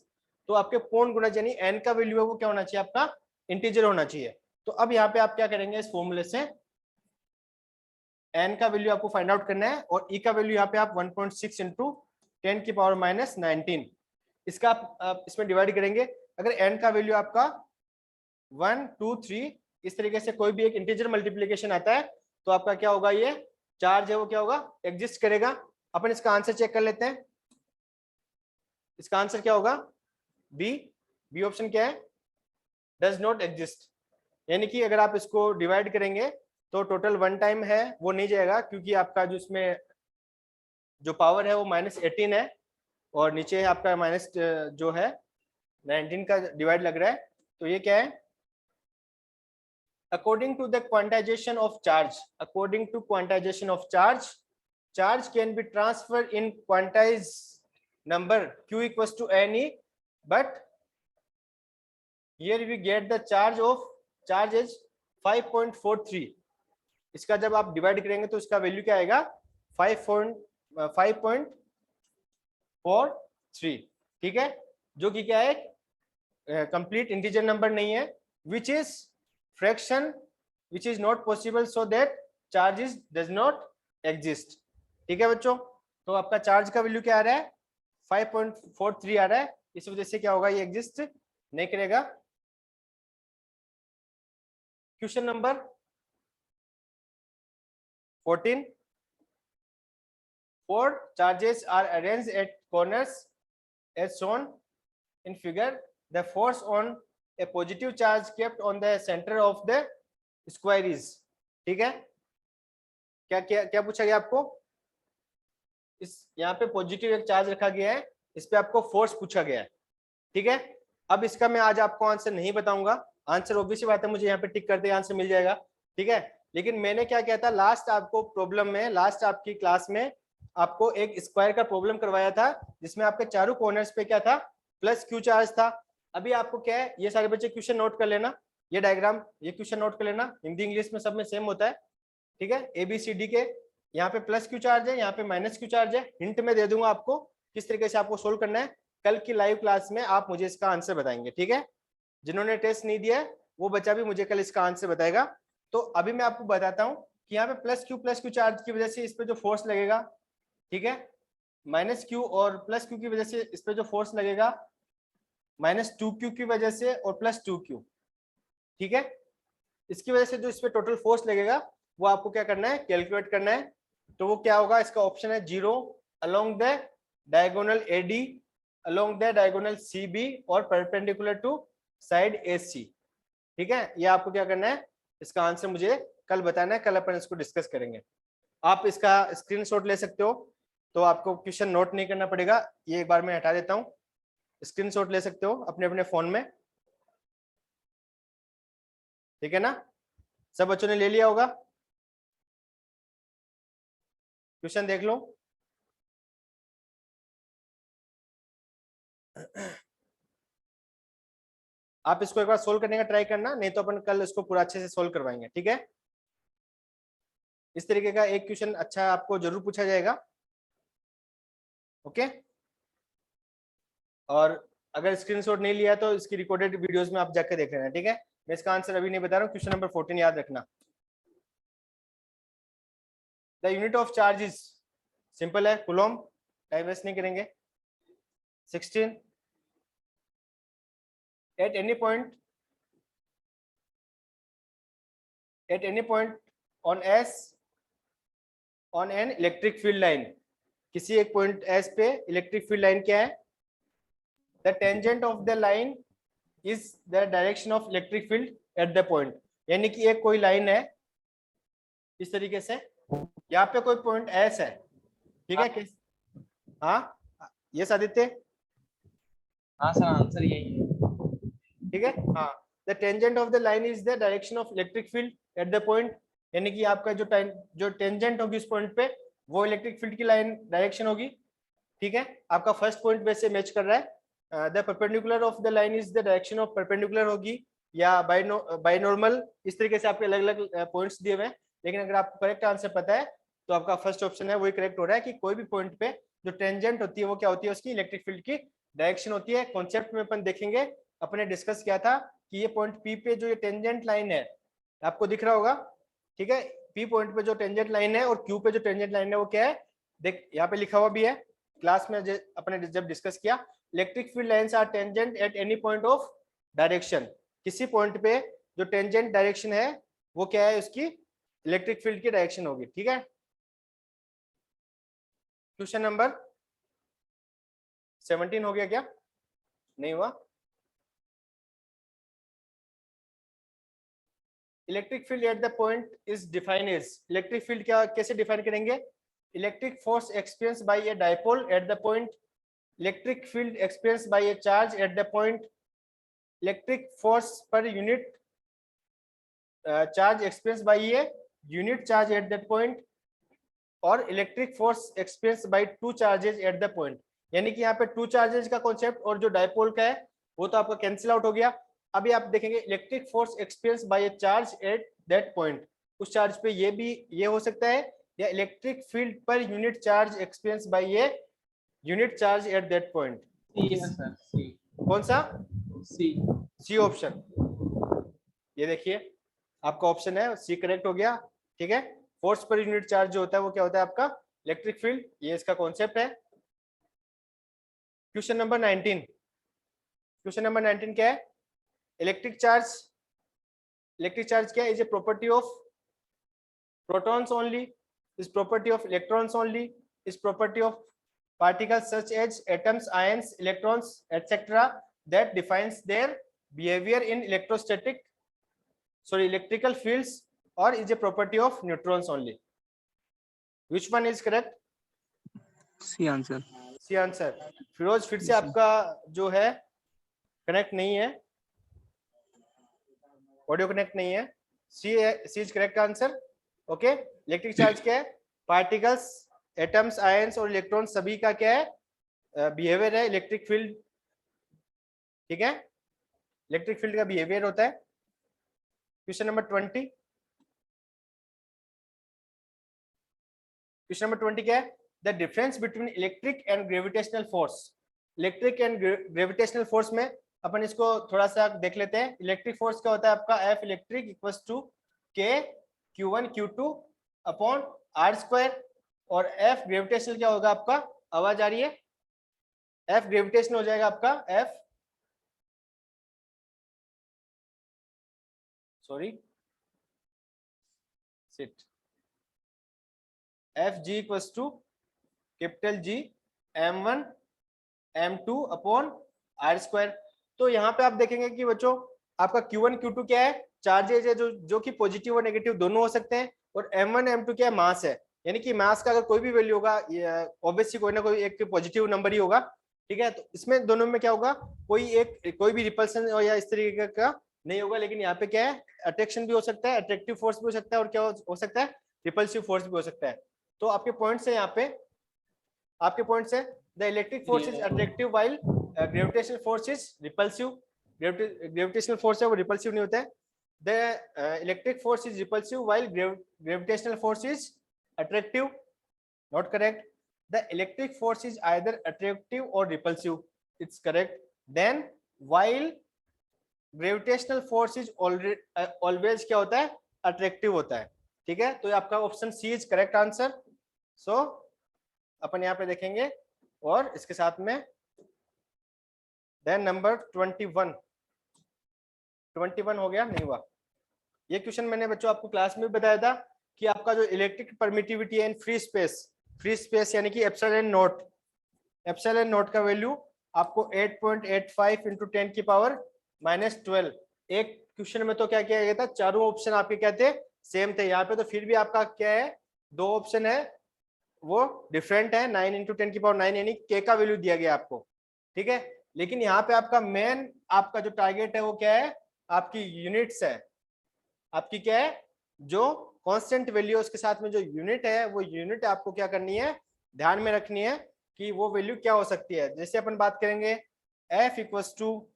तो आपके पूर्ण गुणज यानी n का वैल्यू है वो क्या होना चाहिए, आपका इंटीजर होना चाहिए। तो अब यहाँ पे आप क्या करेंगे, इस फॉर्मूले से n का वैल्यू आपको फाइंड आउट करना है, और e का वैल्यू यहाँ पे आप 1.6 into 10 की पावर माइनस 19, इसका आप इसमें डिवाइड करेंगे। अगर n का वैल्यू आपका 1 2 3 इस तरीके से कोई भी एक इंटीजर मल्टीप्लीकेशन आता है, तो आपका क्या होगा, ये चार्ज है वो क्या होगा, एग्जिस्ट करेगा। अपन इसका आंसर चेक कर लेते हैं। इसका आंसर क्या होगा, बी ऑप्शन क्या है, डज नॉट एग्जिस्ट। यानी कि अगर आप इसको डिवाइड करेंगे तो टोटल 1 टाइम है वो नहीं जाएगा, क्योंकि आपका जो इसमें जो पावर है वो माइनस 18 है, और नीचे आपका माइनस जो है 19 का डिवाइड लग रहा है। तो ये क्या है, according to the quantization of charge, charge can be transferred in quantized number q equals to ne, but here we get the charge is 5.43। इसका जब आप डिवाइड करेंगे तो इसका वैल्यू क्या आएगा, 5.43, ठीक है, जो कि क्या है, कंप्लीट इंटीजर नंबर नहीं है, which is fraction which is not possible, so that charges does not exist, ठीक है बच्चों। तो आपका चार्ज का वैल्यू क्या आ रहा है, 5.43 आ रहा है, इस वजह से क्या होगा, ये एग्जिस्ट नहीं करेगा। Question number 14, 4 charges are arranged at corners as shown in figure. The force on a positive charge kept on the center of the square is, ठीक है। क्या क्या क्या पूछा गया आपको, इस यहाँ पे पॉजिटिव एक चार्ज रखा गया है, इस पे आपको फोर्स पूछा गया है, ठीक है। अब इसका मैं आज आपको आंसर नहीं बताऊंगा, आंसर ऑब्वियस बात है, मुझे यहाँ पे टिक करते आंसर मिल जाएगा, ठीक है। लेकिन मैंने क्या किया था, लास्ट आपको प्रॉब्लम में, लास्ट आपकी क्लास में आपको एक स्क्वायर का प्रॉब्लम करवाया था, जिसमें आपके चारों कॉर्नर्स पे क्या था, प्लस क्यू चार्ज था। अभी आपको क्या है, ये सारे बच्चे क्वेश्चन नोट कर लेना, ये डायग्राम, ये क्वेश्चन नोट कर लेना, हिंदी इंग्लिश में सब में सेम होता है, ठीक है। ABCD के यहाँ पे प्लस क्यू चार्ज है, यहाँ पे माइनस क्यू चार्ज है, हिंट में दे दूंगा आपको किस तरीके से आपको सोल्व करना है। कल की लाइव क्लास में आप मुझे इसका आंसर बताएंगे, ठीक है। जिन्होंने टेस्ट नहीं दिया है वो बच्चा भी मुझे कल इसका आंसर बताएगा। तो अभी मैं आपको बताता हूँ कि यहाँ पे प्लस क्यू चार्ज की वजह से इस पे जो फोर्स लगेगा, ठीक है, माइनस क्यू और प्लस क्यू की वजह से इस पे जो फोर्स लगेगा -2q की वजह से और +2q, ठीक है, इसकी वजह से जो इस पे टोटल फोर्स लगेगा वो आपको क्या करना है, कैलकुलेट करना है। तो वो क्या होगा, इसका ऑप्शन है 0 along the diagonal AD along the diagonal CB और परपेंडिकुलर टू साइड AC। ठीक है, ये आपको क्या करना है, इसका आंसर मुझे कल बताना है, कल अपन इसको डिस्कस करेंगे। आप इसका स्क्रीनशॉट ले सकते हो, तो आपको क्वेश्चन नोट नहीं करना पड़ेगा, ये एक बार मैं हटा देता हूँ। स्क्रीनशॉट ले सकते हो अपने अपने फोन में, ठीक है ना, सब बच्चों ने ले लिया होगा, क्वेश्चन देख लो। आप इसको एक बार सोल्व करने का ट्राई करना, नहीं तो अपन कल इसको पूरा अच्छे से सोल्व करवाएंगे, ठीक है। इस तरीके का एक क्वेश्चन अच्छा आपको जरूर पूछा जाएगा, ओके। और अगर स्क्रीनशॉट नहीं लिया तो इसकी रिकॉर्डेड वीडियोस में आप जाकर देख लेना, ठीक है। मैं इसका आंसर अभी नहीं बता रहा हूँ, क्वेश्चन नंबर 14 याद रखना। The unit of charge is, simple है, कूलम, टाइम वेस्ट नहीं करेंगे। 16 at any point on S on an electric field line, किसी एक पॉइंट S पे इलेक्ट्रिक फील्ड लाइन क्या है, the tangent of the line is the direction of electric field at the point। यानी कि एक कोई लाइन है इस तरीके से, यहाँ पे कोई पॉइंट S है, ठीक है, हाँ यस आदित्य, हाँ सर आंसर यही है। ठीक है, हाँ, the tangent of the line is the direction of electric field at the point, यानी कि आपका जो टेंजेंट होगी उस पॉइंट पे वो इलेक्ट्रिक फील्ड की लाइन डायरेक्शन होगी, ठीक है। आपका फर्स्ट पॉइंट वैसे मैच कर रहा है। The perpendicular of the line is the direction of perpendicular होगी या बाइनॉर्मल, इस तरीके से आपके अलग अलग पॉइंट्स दिए हुए हैं, लेकिन अगर आपको करेक्ट आंसर पता है तो आपका फर्स्ट ऑप्शन है वही करेक्ट हो रहा है कि कोई भी पॉइंट पे जो टेंजेंट होती है वो क्या होती है, उसकी इलेक्ट्रिक फील्ड की डायरेक्शन होती है। कॉन्सेप्ट में अपन देखेंगे, अपने डिस्कस किया था कि ये पॉइंट P पे जो ये टेंजेंट लाइन है आपको दिख रहा होगा, ठीक है, P पॉइंट पे जो टेंजेंट लाइन है और Q पे जो टेंजेंट लाइन है वो क्या है, देख यहाँ पे लिखा हुआ भी है, क्लास में अपने जब डिस्कस किया, electric field lines are tangent at any point of direction, किसी पॉइंट पे जो टेंजेंट डायरेक्शन है वो क्या है, उसकी इलेक्ट्रिक फील्ड की डायरेक्शन होगी, ठीक है। क्वेश्चन नंबर 17 हो गया क्या, नहीं हुआ। Electric field at the point is defined as, electric field क्या कैसे डिफाइन करेंगे, electric force experience by a dipole at the point, electric field experience by a charge at the point, electric force per unit charge experience by a unit charge at that point, और electric force experience by two charges at the point. यानी कि यहाँ पे two charges का concept और जो dipole का है वो तो आपका कैंसिल आउट हो गया। अभी आप देखेंगे electric force experience by a charge at that point, उस चार्ज पे ये हो सकता है, या electric field per unit charge experience by a unit charge at that point. C है सर, सी। कौन सा, सी ऑप्शन, ये देखिए आपका ऑप्शन है सी करेक्ट हो गया, ठीक है। फोर्स पर यूनिट चार्ज जो होता है वो क्या होता है आपका इलेक्ट्रिक फील्ड, ये इसका कॉन्सेप्ट है। क्वेश्चन नंबर 19, क्वेश्चन नंबर 19 क्या है, इलेक्ट्रिक चार्ज क्या है, is a property of protons only, is property of electrons only, is property of particles such as atoms, ions, electrons, etc. that defines their behavior in electrical fields, or is a property of neutrons only. Which one is correct? C answer. C answer. Firoz फिर से आपका जो है connect नहीं है, audio connect नहीं है, C is correct answer, okay. Electric charge क्या है, पार्टिकल्स, एटम्स, आयंस और इलेक्ट्रॉन सभी का क्या है बिहेवियर है इलेक्ट्रिक फील्ड, ठीक है, इलेक्ट्रिक फील्ड का बिहेवियर होता है। क्वेश्चन नंबर 20, क्वेश्चन नंबर 20 क्या है, the difference between electric and gravitational force, electric and gravitational force में अपन इसको थोड़ा सा देख लेते हैं। इलेक्ट्रिक फोर्स क्या होता है आपका, एफ इलेक्ट्रिक इक्वल्स टू के Q1 Q2 upon R square, और एफ ग्रेविटेशनल क्या होगा आपका, आवाज आ रही है, एफ ग्रेविटेशनल हो जाएगा आपका F, sorry sit, F G equals to capital G m1 m2 upon R square. तो यहाँ पे आप देखेंगे कि बच्चों आपका Q1 Q2 क्या है, चार्जेज है जो कि पॉजिटिव और नेगेटिव दोनों हो सकते हैं, और M1 M2 क्या है, मास है, यानी कि मास का अगर कोई भी वैल्यू होगा ऑब्वियसली कोई ना कोई एक पॉजिटिव नंबर ही होगा, ठीक है। तो इसमें दोनों में क्या होगा, कोई भी रिपल्सन या इस तरीके का नहीं होगा, लेकिन यहाँ पे क्या है, अट्रैक्शन भी हो सकता है, अट्रैक्टिव फोर्स भी हो सकता है, और क्या हो सकता है, रिपल्सिव फोर्स भी हो सकता है। तो आपके पॉइंट्स है यहाँ पे, आपके पॉइंट्स है the electric force is attractive while gravitational force is repulsive. Gravitational force है वो रिपल्सिव नहीं होता है। The electric force is repulsive while gravitational force is attractive, not correct. The electric force is either attractive or repulsive, it's correct. Then while gravitational force is always क्या होता है, attractive होता है, ठीक है। तो आपका option C is correct answer. So अपन यहाँ पे देखेंगे, और इसके साथ में देन नंबर 21 हो गया, नहीं हुआ। ये क्वेश्चन मैंने बच्चों आपको क्लास में बताया था कि आपका जो इलेक्ट्रिक परमिटिविटी है इन फ्री स्पेस यानी कि एप्सिलॉन नॉट का वैल्यू आपको 8.85 इंटू 10 की पावर -12। एक क्वेश्चन में तो क्या किया गया था, चारों ऑप्शन आपके क्या थे, सेम थे। यहाँ पे तो फिर भी आपका क्या है, दो ऑप्शन है वो डिफरेंट है, 9 इंटू 10 की पावर 9 यानी के का वैल्यू दिया गया आपको, ठीक है। लेकिन यहाँ पे आपका मेन आपका जो टारगेट है वो क्या है, आपकी यूनिट्स है, आपकी क्या है, जो कांस्टेंट वैल्यू उसके साथ में जो यूनिट है, वो यूनिट आपको क्या करनी है, ध्यान में रखनी है कि वो वैल्यू क्या हो सकती है। जैसे अपन बात करेंगे F equals to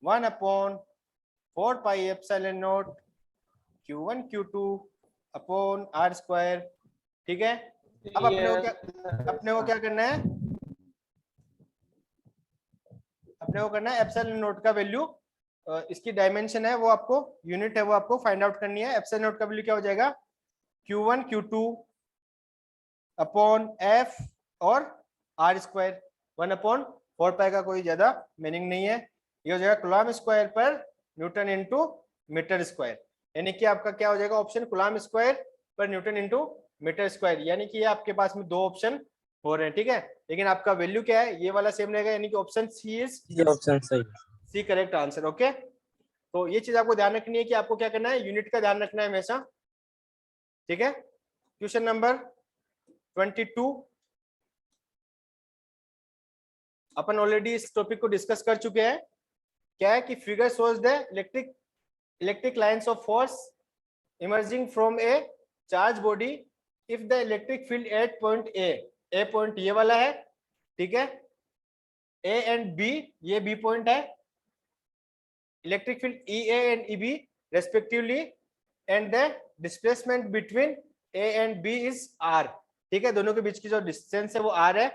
1/4 pi epsilon naught Q1 Q2 upon R square, ठीक है। अब अपने को क्या करना है, एप्सिलॉन नॉट का वैल्यू, इसकी डायमेंशन है वो आपको, यूनिट है वो आपको फाइंड आउट करनी है। एप्सिलॉन नॉट का वैल्यू क्या हो जाएगा, Q1 Q2 अपॉन F और आर स्क्वायर, 1/4 पाई का कोई ज्यादा मीनिंग नहीं है, ये हो जाएगा कूलम्ब स्क्वायर पर न्यूटन इंटू मीटर स्क्वायर, यानी कि आपका क्या हो जाएगा ऑप्शन, कूलम्ब स्क्वायर पर न्यूटन इंटू मीटर स्क्वायर, यानी कि ये आपके पास में दो ऑप्शन हो रहे हैं, ठीक है। लेकिन आपका वैल्यू क्या है, ये वाला सेम रहेगा, यानी कि ऑप्शन सी इज, ये ऑप्शन सही है। C correct answer, okay. तो ये चीज आपको ध्यान रखनी है कि आपको क्या करना है, यूनिट का ध्यान रखना है हमेशा, ठीक है। क्वेश्चन नंबर 22, अपन ऑलरेडी इस टॉपिक को डिस्कस कर चुके हैं। क्या है कि figure shows the electric lines of force emerging from a charge body if the electric field at point A point ये वाला है, ठीक है, ए एंड बी ये बी पॉइंट है, electric field E A and E B respectively, and the displacement between A and B is R, ठीक है, दोनों के बीच की जो डिस्टेंस है वो आर है।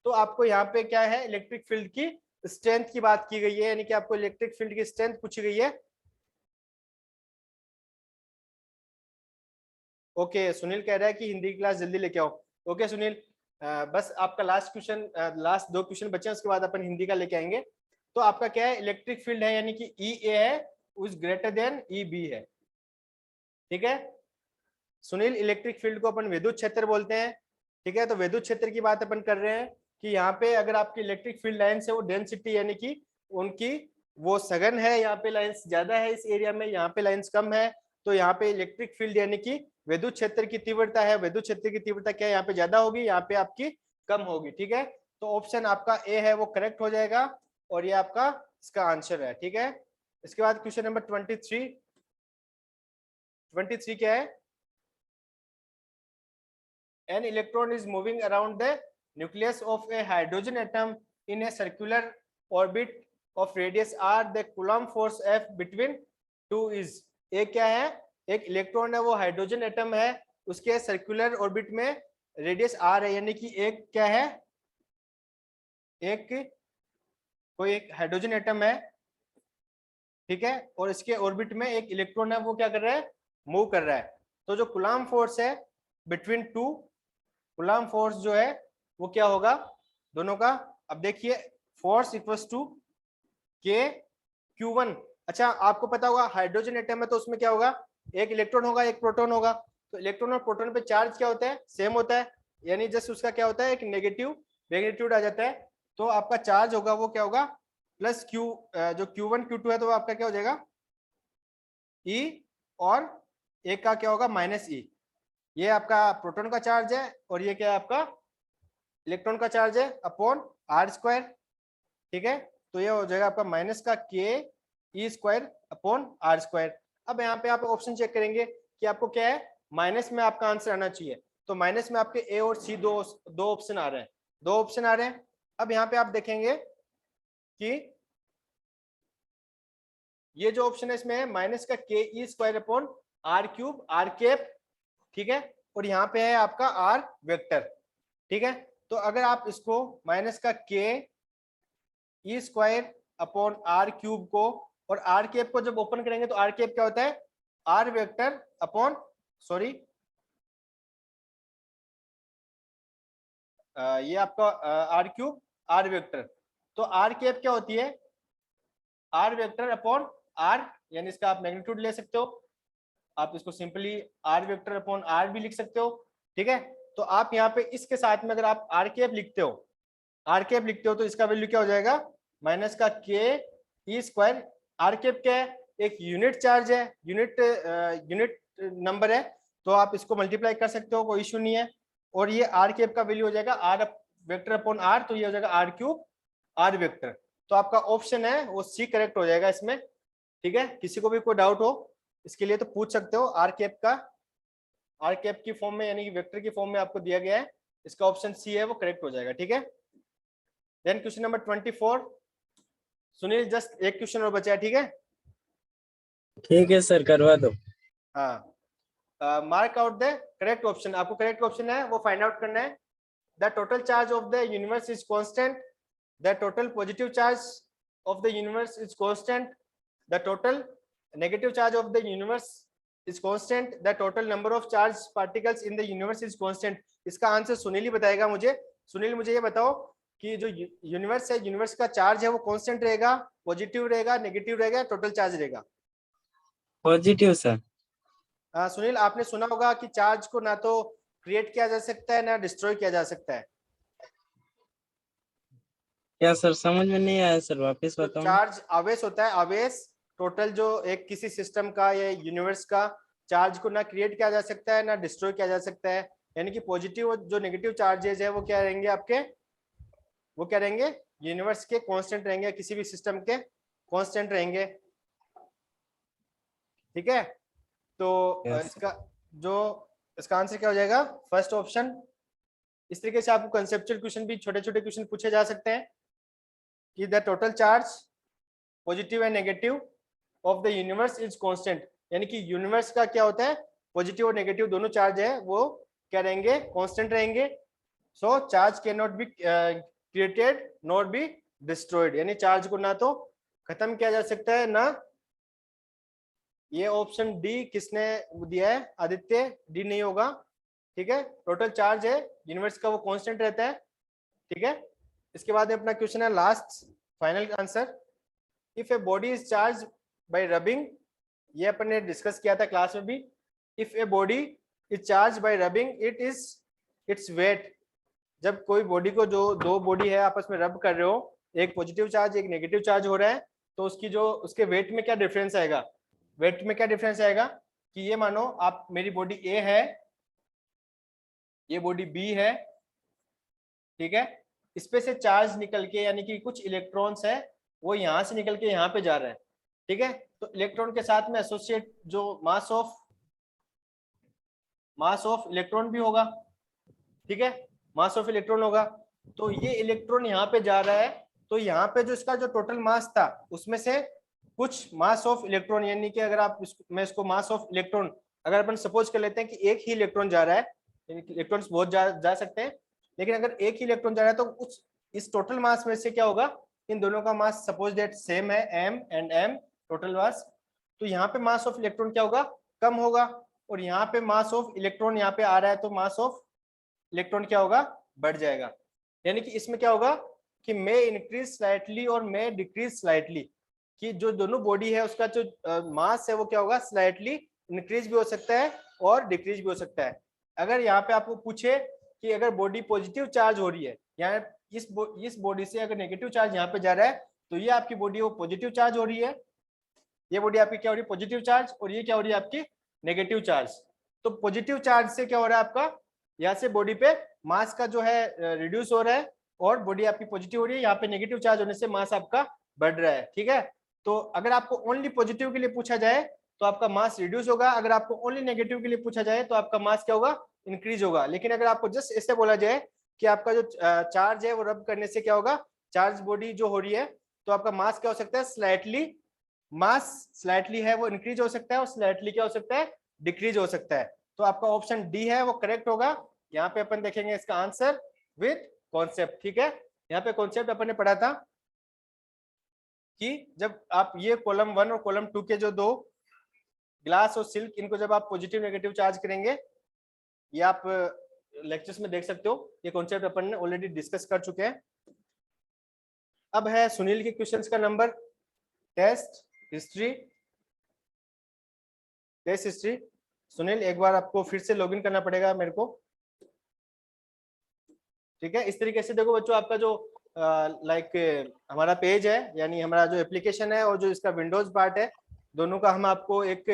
तो आपको यहाँ पे क्या है, इलेक्ट्रिक फील्ड की स्ट्रेंथ की बात की गई है, यानी कि आपको इलेक्ट्रिक फील्ड की स्ट्रेंथ पूछी गई है। ओके, सुनील कह रहा है कि हिंदी की क्लास जल्दी लेके आओ। ओके सुनील, बस आपका लास्ट क्वेश्चन, लास्ट दो क्वेश्चन बचे हैं, उसके बाद अपन हिंदी का लेके आएंगे। तो आपका क्या है, इलेक्ट्रिक फील्ड है यानी कि ई ए है उस ग्रेटर देन ई बी है, ठीक है। सुनील, इलेक्ट्रिक फील्ड को अपन विद्युत क्षेत्र बोलते हैं, ठीक है। तो विद्युत क्षेत्र की बात अपन कर रहे हैं कि यहाँ पे अगर आपकी इलेक्ट्रिक फील्ड लाइन्स है वो डेंसिटी यानी कि उनकी वो सघन है, यहाँ पे लाइन्स ज्यादा है इस एरिया में, यहाँ पे लाइन्स कम है, तो यहाँ पे इलेक्ट्रिक फील्ड यानी कि विद्युत क्षेत्र की तीव्रता है, विद्युत क्षेत्र की तीव्रता क्या है, यहाँ पे ज्यादा होगी, यहाँ पे आपकी कम होगी, ठीक है। तो ऑप्शन आपका ए है वो करेक्ट हो जाएगा, और ये आपका इसका आंसर है, ठीक है। इसके बाद क्वेश्चन नंबर 23 क्या है, an electron is moving around the nucleus of a hydrogen atom in a circular orbit of radius r, the coulomb force F between two is, एक क्या है, एक इलेक्ट्रॉन है वो हाइड्रोजन एटम है, उसके सर्कुलर ऑर्बिट में रेडियस r है, यानी कि एक क्या है, एक कोई एक हाइड्रोजन एटम है ठीक है, और इसके ऑर्बिट में एक इलेक्ट्रॉन है वो क्या कर रहा है, मूव कर रहा है। तो जो कूलम्ब फोर्स है बिटवीन टू, कूलम्ब फोर्स जो है वो क्या होगा दोनों का, अब देखिए फोर्स इक्वल्स टू के Q1। अच्छा आपको पता होगा हाइड्रोजन एटम है तो उसमें क्या होगा, एक इलेक्ट्रॉन होगा एक प्रोटॉन होगा, तो इलेक्ट्रॉन और प्रोटॉन पे चार्ज क्या होता है, सेम होता है, यानी जस्ट उसका क्या होता है, एक नेगेटिव मैग्नीट्यूड आ जाता है। तो आपका चार्ज होगा वो क्या होगा, प्लस Q, जो Q1 Q2 है तो आपका क्या हो जाएगा E, और एक का क्या होगा माइनस E। ये आपका प्रोटॉन का चार्ज है और ये क्या है आपका इलेक्ट्रॉन का चार्ज है अपॉन आर स्क्वायर। ठीक है, तो ये हो जाएगा आपका माइनस का K E square upon R square. अब यहाँ पे आप ऑप्शन चेक करेंगे कि आपको क्या है, माइनस में आपका आंसर आना चाहिए, तो माइनस में आपके ए और सी दो ऑप्शन आ रहे हैं, दो ऑप्शन आ रहे हैं। अब यहाँ पे आप देखेंगे कि ये जो ऑप्शन है इसमें है माइनस का K E square upon R cube R cap, ठीक है, और यहाँ पे है आपका आर वेक्टर। ठीक है, तो अगर आप इसको माइनस का K E square upon R cube को और आर कैप को जब ओपन करेंगे तो आर कैप क्या होता है, आर वेक्टर अपॉन सॉरी ये आपका आर क्यूब आर वेक्टर, तो आर कैप क्या होती है, आर वेक्टर अपॉन आर, यानी इसका आप मैग्नीट्यूड ले सकते हो, आप इसको simply R vector upon R भी लिख सकते हो। ठीक है, तो आप यहाँ पे इसके साथ में अगर आप आर कैप लिखते हो, आर कैप लिखते हो तो इसका वैल्यू क्या हो जाएगा, माइनस का K E square. Are cap क्या है, एक यूनिट चार्ज है, यूनिट नंबर है, तो आप इसको मल्टीप्लाई कर सकते हो, कोई इश्यू नहीं है। और ये आर कैप का वैल्यू हो जाएगा आर वेक्टर अपॉन आर, तो ये हो जाएगा आर क्यूब आर वेक्टर। तो आपका ऑप्शन है वो सी करेक्ट हो जाएगा इसमें। ठीक है, किसी को भी कोई डाउट हो इसके लिए तो पूछ सकते हो, आर कैप का आर कैप की फॉर्म में यानी कि वेक्टर की फॉर्म में आपको दिया गया है, इसका ऑप्शन सी है वो करेक्ट हो जाएगा। ठीक है, then question number 24, Sunil just एक क्वेश्चन और बचा है। ठीक है, ठीक है सर, करवा दो। हाँ, mark out the correct option, आपको करेक्ट ऑप्शन है वो फाइंड आउट करना है। The total charge of the universe is constant, the total positive charge of the universe is constant, the total negative charge of the universe is constant, the total number of charge particles in the universe is constant. इसका answer Sunil ही बताएगा मुझे। सुनील मुझे ये बताओ कि जो universe है, universe का चार्ज है वो कांस्टेंट रहेगा, पॉजिटिव रहेगा, नेगेटिव रहेगा, टोटल चार्ज रहेगा? Positive sir. सुनील आपने सुना होगा कि चार्ज को ना तो क्रिएट किया जा सकता है ना डिस्ट्रॉय किया जा सकता है। क्या सर, समझ में नहीं आया सर, वापस तो बताओ। चार्ज आवेश होता है, आवेश टोटल जो एक किसी सिस्टम का या यूनिवर्स का चार्ज को ना क्रिएट किया जा सकता है ना डिस्ट्रॉय किया जा सकता है, यानी कि पॉजिटिव जो नेगेटिव चार्जेस है वो क्या रहेंगे आपके, वो क्या रहेंगे यूनिवर्स के कांस्टेंट रहेंगे, किसी भी सिस्टम के कांस्टेंट रहेंगे। ठीक है, तो इसका आंसर क्या हो जाएगा, फर्स्ट ऑप्शन। इस तरीके से आपको कंसेप्चुअल क्वेश्चन भी, छोटे छोटे क्वेश्चन पूछे जा सकते हैं कि the total charge positive and negative of the universe is constant, यानी कि यूनिवर्स का क्या होता है, पॉजिटिव और नेगेटिव दोनों चार्ज है वो क्या रहेंगे, कांस्टेंट रहेंगे। So charge can not be created not be destroyed, यानी चार्ज को ना तो खत्म किया जा सकता है ना, ये ऑप्शन डी किसने दिया है, आदित्य, डी नहीं होगा। ठीक है, टोटल चार्ज है यूनिवर्स का वो कांस्टेंट रहता है। ठीक है, इसके बाद अपना क्वेश्चन है last final answer, if a body is charge by rubbing, ये अपन ने डिस्कस किया था क्लास में भी, if a body is charge by rubbing it is its weight, जब कोई बॉडी को, जो दो बॉडी है आपस में रब कर रहे हो, एक पॉजिटिव चार्ज एक नेगेटिव चार्ज हो रहा है, तो उसकी जो उसके वेट में क्या डिफरेंस आएगा, वेट में क्या डिफरेंस आएगा कि ये मानो आप, मेरी बॉडी ए है, ये बॉडी बी है, ठीक है, इस पे से चार्ज निकल के, यानी कि कुछ इलेक्ट्रॉन्स है वो यहाँ से निकल के यहाँ पे जा रहे हैं। ठीक है, तो इलेक्ट्रॉन के साथ में एसोसिएट जो मास ऑफ इलेक्ट्रॉन भी होगा। ठीक है, मास ऑफ इलेक्ट्रॉन होगा, तो ये इलेक्ट्रॉन यहाँ पे जा रहा है, तो यहाँ पे जो इसका जो टोटल मास था उसमें से कुछ मास ऑफ इलेक्ट्रॉन, यानी कि अगर आप मैं इसको मास ऑफ इलेक्ट्रॉन, अगर अपन सपोज कर लेते हैं कि एक ही इलेक्ट्रॉन जा रहा है, इलेक्ट्रॉन्स बहुत जा सकते हैं, लेकिन अगर एक ही इलेक्ट्रॉन जा रहा है तो उस इस टोटल मास में से क्या होगा, इन दोनों का मास सपोज दैट सेम है, m and m, total mass, तो यहाँ पे मास ऑफ इलेक्ट्रॉन क्या होगा, कम होगा, और यहाँ पे मास ऑफ इलेक्ट्रॉन यहाँ पे आ रहा है तो मास ऑफ इलेक्ट्रॉन क्या होगा, बढ़ जाएगा। यानी कि इसमें क्या होगा कि मे इंक्रीज स्लाइटली और मे डिक्रीज स्लाइटली, कि जो दोनों बॉडी है उसका जो मास है वो क्या होगा, स्लाइटली इंक्रीज भी हो सकता है और डिक्रीज भी हो सकता है। अगर यहाँ पे आपको पूछे कि अगर बॉडी पॉजिटिव चार्ज हो रही है, यहाँ इस बॉडी से अगर नेगेटिव चार्ज यहाँ पे जा रहा है, तो ये आपकी बॉडी वो पॉजिटिव चार्ज हो रही है, ये बॉडी आपकी क्या हो रही है, पॉजिटिव चार्ज, और ये क्या हो रही है आपकी नेगेटिव चार्ज। तो पॉजिटिव चार्ज से क्या हो रहा है आपका, यहाँ से बॉडी पे मास का जो है रिड्यूस हो रहा है, और बॉडी आपकी पॉजिटिव हो रही है, यहाँ पे नेगेटिव चार्ज होने से मास आपका बढ़ रहा है। ठीक है, तो अगर आपको ओनली पॉजिटिव के लिए पूछा जाए तो आपका मास रिड्यूस होगा, अगर आपको ओनली नेगेटिव के लिए पूछा जाए तो आपका मास क्या होगा, इंक्रीज होगा। लेकिन अगर आपको जस्ट ऐसे बोला जाए कि आपका जो चार्ज है वो रब करने से क्या होगा, चार्ज बॉडी जो हो रही है, तो आपका मास क्या हो सकता है, स्लाइटली, मास स्लाइटली है वो इंक्रीज हो सकता है, और स्लाइटली क्या हो सकता है, डिक्रीज हो सकता है। तो आपका ऑप्शन डी है वो करेक्ट होगा। यहाँ पे अपन देखेंगे इसका आंसर विद कॉन्सेप्ट। ठीक है, यहाँ पे कॉन्सेप्ट अपन ने पढ़ा था कि जब आप ये कॉलम 1 और कॉलम 2 के जो दो ग्लास और सिल्क, इनको जब आप पॉजिटिव नेगेटिव चार्ज करेंगे, ये आप लेक्चर्स में देख सकते हो, ये कॉन्सेप्ट अपन ने ऑलरेडी डिस्कस कर चुके हैं। अब है सुनील के क्वेश्चंस का नंबर, test history. Test history, Sunil एक बार आपको फिर से लॉगिन करना पड़ेगा मेरे को। ठीक है, इस तरीके से देखो बच्चों, आपका जो हमारा पेज है, यानी हमारा जो एप्लीकेशन है और जो इसका विंडोज पार्ट है, दोनों का हम आपको एक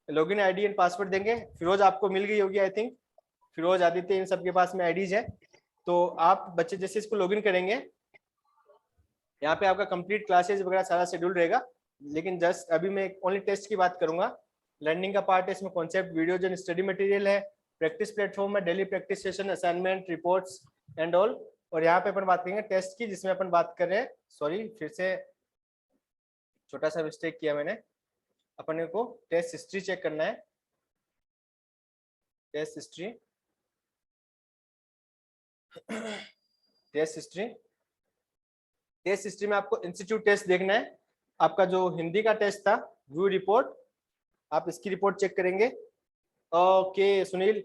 लॉगिन आईडी एंड पासवर्ड देंगे। फिरोज आपको मिल गई होगी आई थिंक, फिरोज, आदित्य, इन सबके पास में आईडीज है। तो आप बच्चे जैसे इसको लॉगिन करेंगे, यहाँ पे आपका कंप्लीट क्लासेस वगैरह सारा शेड्यूल रहेगा, लेकिन जस्ट अभी मैं ओनली टेस्ट की बात करूंगा। लर्निंग का पार्ट है, इसमें concept, videos and study material है, प्रैक्टिस प्लेटफॉर्म है, daily practice session, assignment, reports and all. और यहाँ पे अपन बात करेंगे टेस्ट की, जिसमें अपन बात कर रहे हैं, सॉरी फिर से छोटा सा मिस्टेक किया मैंने, अपने को टेस्ट हिस्ट्री चेक करना है। Test history, test history, test history में आपको इंस्टीट्यूट टेस्ट देखना है। आपका जो हिंदी का टेस्ट था, व्यू रिपोर्ट, आप इसकी रिपोर्ट चेक करेंगे। ओके सुनील,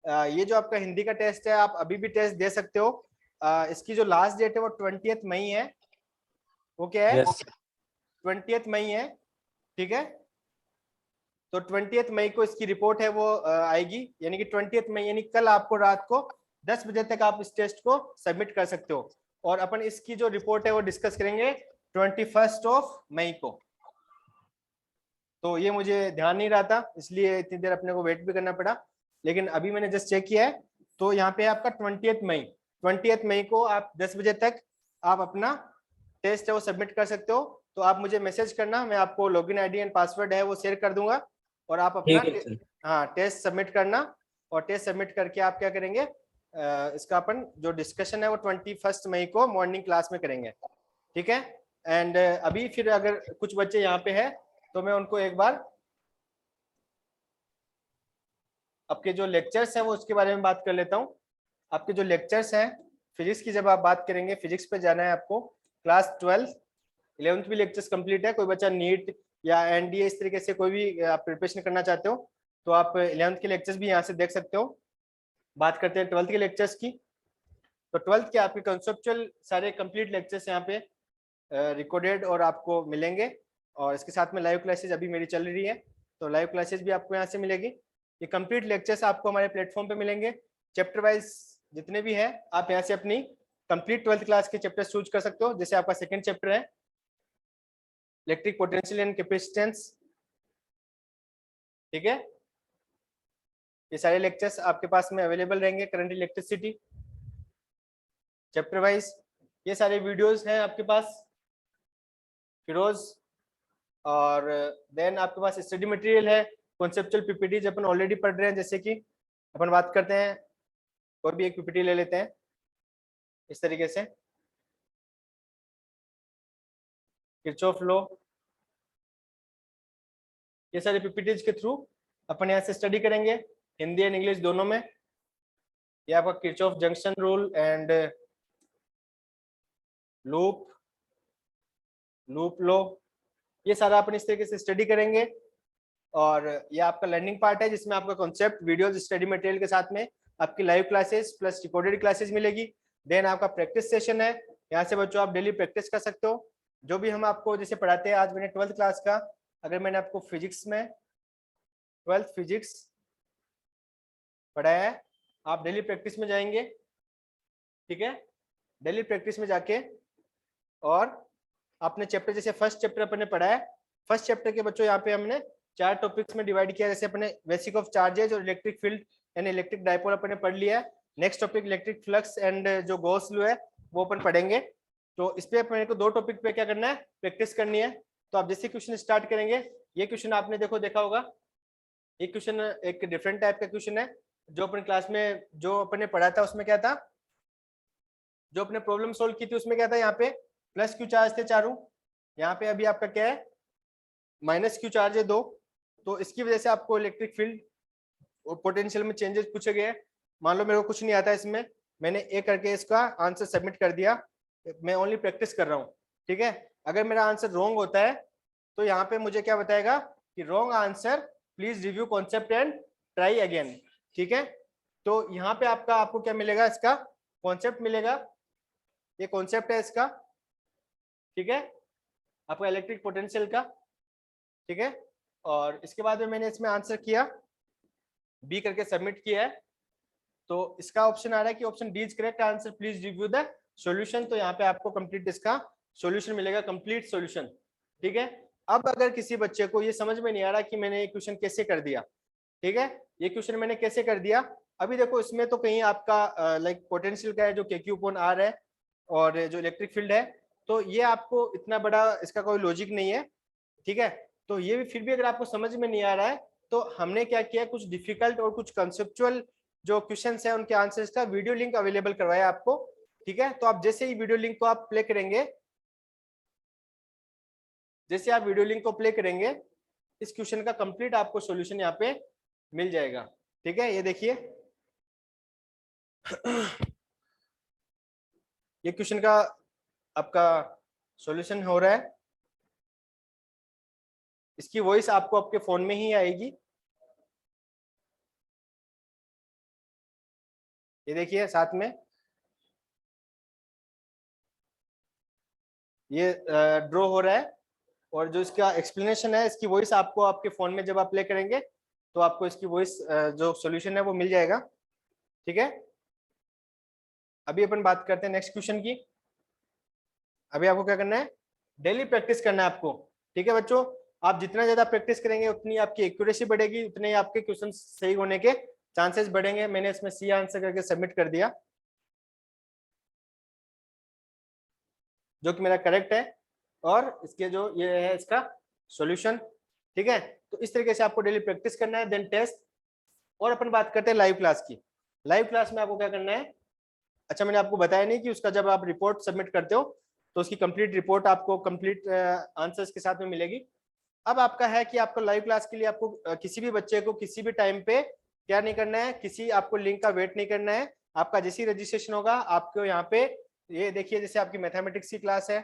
ये जो आपका हिंदी का टेस्ट है, आप अभी भी टेस्ट दे सकते हो। इसकी जो लास्ट डेट है वो 20 मई है। वो क्या है? 20 मई है। ठीक है, तो 20 मई को इसकी रिपोर्ट है वो आएगी, यानी कि 20 मई, यानी कल आपको रात को 10 बजे तक आप इस टेस्ट को सबमिट कर सकते हो। और अपन इसकी जो रिपोर्ट है वो डिस्कस करेंगे 21 मई को। तो ये मुझे ध्यान नहीं रहा था, इसलिए इतनी देर अपने को वेट भी करना पड़ा, लेकिन अभी मैंने जस्ट चेक किया है, तो यहाँ पे आपका 20 मई को आप 10 बजे तक आप अपना टेस्ट है वो सबमिट कर सकते हो। तो आप मुझे मैसेज करना, मैं आपको लॉगिन आईडी एंड पासवर्ड है वो शेयर कर दूंगा, और आप अपना टेस्ट सबमिट करना। और टेस्ट सबमिट करके आप क्या करेंगे, इसका अपन जो डिस्कशन है वो 21 मई को मॉर्निंग क्लास में करेंगे। ठीक है, एंड अभी फिर अगर कुछ बच्चे यहाँ पे है तो मैं उनको एक बार आपके जो लेक्चर्स हैं वो उसके बारे में बात कर लेता हूँ। आपके जो लेक्चर्स हैं फिजिक्स की, जब आप बात करेंगे, फिजिक्स पे जाना है आपको, क्लास 12 11th भी लेक्चर्स कंप्लीट है। कोई बच्चा नीट या एनडीए इस तरीके से कोई भी आप प्रिपरेशन करना चाहते हो तो आप 11th के लेक्चर्स भी यहाँ से देख सकते हो। बात करते हैं 12th के लेक्चर्स की, तो 12th के आपके कंसेप्चुअल सारे कंप्लीट लेक्चर्स यहाँ पे रिकॉर्डेड और आपको मिलेंगे, और इसके साथ में लाइव क्लासेस अभी मेरी चल रही है, तो लाइव क्लासेस भी आपको यहाँ से मिलेगी। ये कंप्लीट लेक्चर्स आपको हमारे प्लेटफॉर्म पे मिलेंगे, चैप्टर वाइज जितने भी हैं आप यहाँ से अपनी कंप्लीट 12th क्लास के चैप्टर चूज कर सकते हो। जैसे आपका सेकंड चैप्टर है इलेक्ट्रिक पोटेंशियल एंड कैपेसिटेंस। ठीक है, ये सारे लेक्चर्स आपके पास में अवेलेबल रहेंगे। करंट इलेक्ट्रिसिटी चैप्टर वाइज, ये सारे वीडियोस हैं आपके पास फिरोज। और देन आपके पास स्टडी मटेरियल है, कॉन्सेप्चुअल पीपीटी अपन ऑलरेडी पढ़ रहे हैं। जैसे कि अपन बात करते हैं, और भी एक पीपीटी ले लेते हैं इस तरीके से, किरचॉफ लॉ। ये सारे पीपीटीज के थ्रू अपन यहाँ से स्टडी करेंगे, हिंदी एंड इंग्लिश दोनों में। ये आपका Kirchhoff junction rule and loop law, ये सारा अपन इस तरीके से स्टडी करेंगे। और ये आपका लर्निंग पार्ट है जिसमें आपका कॉन्सेप्ट वीडियोज स्टडी मटेरियल के साथ में आपकी live classes plus recorded classes मिलेगी। देन आपका प्रैक्टिस सेशन है, यहाँ से बच्चों आप डेली प्रैक्टिस कर सकते हो। जो भी हम आपको जैसे पढ़ाते हैं, आज मैंने 12th क्लास का, अगर मैंने आपको फिजिक्स में 12th फिजिक्स पढ़ाया है, आप डेली प्रैक्टिस में जाएंगे, ठीक है, डेली प्रैक्टिस में जाके और आपने चैप्टर जैसे फर्स्ट चैप्टर अपने पढ़ा है, फर्स्ट चैप्टर के बच्चों यहाँ पे हमने 4 टॉपिक्स में डिवाइड किया। जैसे अपने बेसिक ऑफ चार्जेज और electric field and electric dipole अपने पढ़ लिया है। Next topic electric flux and जो गॉस लॉ है वो अपन पढ़ेंगे। तो इस पे अपने को 2 टॉपिक पे क्या करना है, प्रैक्टिस करनी है। तो आप जैसे क्वेश्चन स्टार्ट करेंगे, ये क्वेश्चन आपने देखा होगा, ये क्वेश्चन एक डिफरेंट टाइप का क्वेश्चन है। जो अपन क्लास में जो अपने पढ़ा था उसमें क्या था, जो अपने प्रॉब्लम सोल्व की थी उसमें क्या था, यहाँ पे प्लस क्यू चार्ज थे चारों, यहाँ पे अभी आपका क्या है माइनस क्यू चार्ज है 2। तो इसकी वजह से आपको इलेक्ट्रिक फील्ड और पोटेंशियल में चेंजेस पूछे गए। मान लो मेरे को कुछ नहीं आता इसमें, मैंने एक करके इसका आंसर सबमिट कर दिया, मैं ओनली प्रैक्टिस कर रहा हूँ, ठीक है। अगर मेरा आंसर रॉन्ग होता है तो यहाँ पे मुझे क्या बताएगा कि wrong answer, please review concept and try again, ठीक है। तो यहाँ पे आपको क्या मिलेगा, इसका कॉन्सेप्ट मिलेगा, ये कॉन्सेप्ट है इसका, ठीक है, आपका इलेक्ट्रिक पोटेंशियल का, ठीक है। और इसके बाद में मैंने इसमें आंसर किया, बी करके सबमिट किया है। तो इसका ऑप्शन आ रहा है कि option D is correct answer, please review the solution. तो यहाँ पे आपको कंप्लीट इसका सॉल्यूशन मिलेगा, कंप्लीट सॉल्यूशन, ठीक है। अब अगर किसी बच्चे को ये समझ में नहीं आ रहा कि मैंने ये क्वेश्चन कैसे कर दिया, ठीक है, ये क्वेश्चन मैंने कैसे कर दिया, अभी देखो इसमें तो कहीं आपका लाइक पोटेंशियल का है जो KQ अपॉन R है, और जो इलेक्ट्रिक फील्ड है, तो ये आपको इतना बड़ा इसका कोई लॉजिक नहीं है, ठीक है। तो ये भी फिर भी अगर आपको समझ में नहीं आ रहा है तो हमने क्या किया, कुछ डिफिकल्ट और कुछ कंसेप्चुअल जो क्वेश्चंस है उनके आंसर्स का वीडियो लिंक अवेलेबल करवाया आपको, ठीक है। तो आप जैसे ही वीडियो लिंक को आप प्ले करेंगे, जैसे आप वीडियो लिंक को प्ले करेंगे, इस क्वेश्चन का कंप्लीट आपको सॉल्यूशन यहाँ पे मिल जाएगा, ठीक है। ये देखिए ये क्वेश्चन का आपका सॉल्यूशन हो रहा है, इसकी वॉइस आपको आपके फोन में ही आएगी। ये देखिए साथ में ये ड्रॉ हो रहा है, और जो इसका एक्सप्लेनेशन है इसकी वॉइस आपको आपके फोन में जब आप प्ले करेंगे तो आपको इसकी वॉइस जो सॉल्यूशन है वो मिल जाएगा, ठीक है। अभी अपन बात करते हैं नेक्स्ट क्वेश्चन की। अभी आपको क्या करना है, डेली प्रैक्टिस करना है आपको, ठीक है बच्चों। आप जितना ज्यादा प्रैक्टिस करेंगे उतनी आपकी एक्यूरेसी बढ़ेगी, उतने ही आपके क्वेश्चन सही होने के चांसेस बढ़ेंगे। मैंने इसमें सी आंसर करके सबमिट कर दिया, जो कि मेरा करेक्ट है, और इसके जो ये है इसका सॉल्यूशन, ठीक है। तो इस तरीके से आपको डेली प्रैक्टिस करना है, देन टेस्ट। और अपन बात करते हैं लाइव क्लास की। लाइव क्लास में आपको क्या करना है, अच्छा मैंने आपको बताया नहीं कि उसका जब आप रिपोर्ट सबमिट करते हो तो उसकी कंप्लीट रिपोर्ट आपको कंप्लीट आंसर्स के साथ में मिलेगी। अब आपका है कि आपको लाइव क्लास के लिए आपको किसी भी बच्चे को किसी भी टाइम पे क्या नहीं करना है, किसी आपको लिंक का वेट नहीं करना है। आपका जैसे ही रजिस्ट्रेशन होगा आपको यहाँ पे ये देखिए, जैसे आपकी मैथमेटिक्स की क्लास है,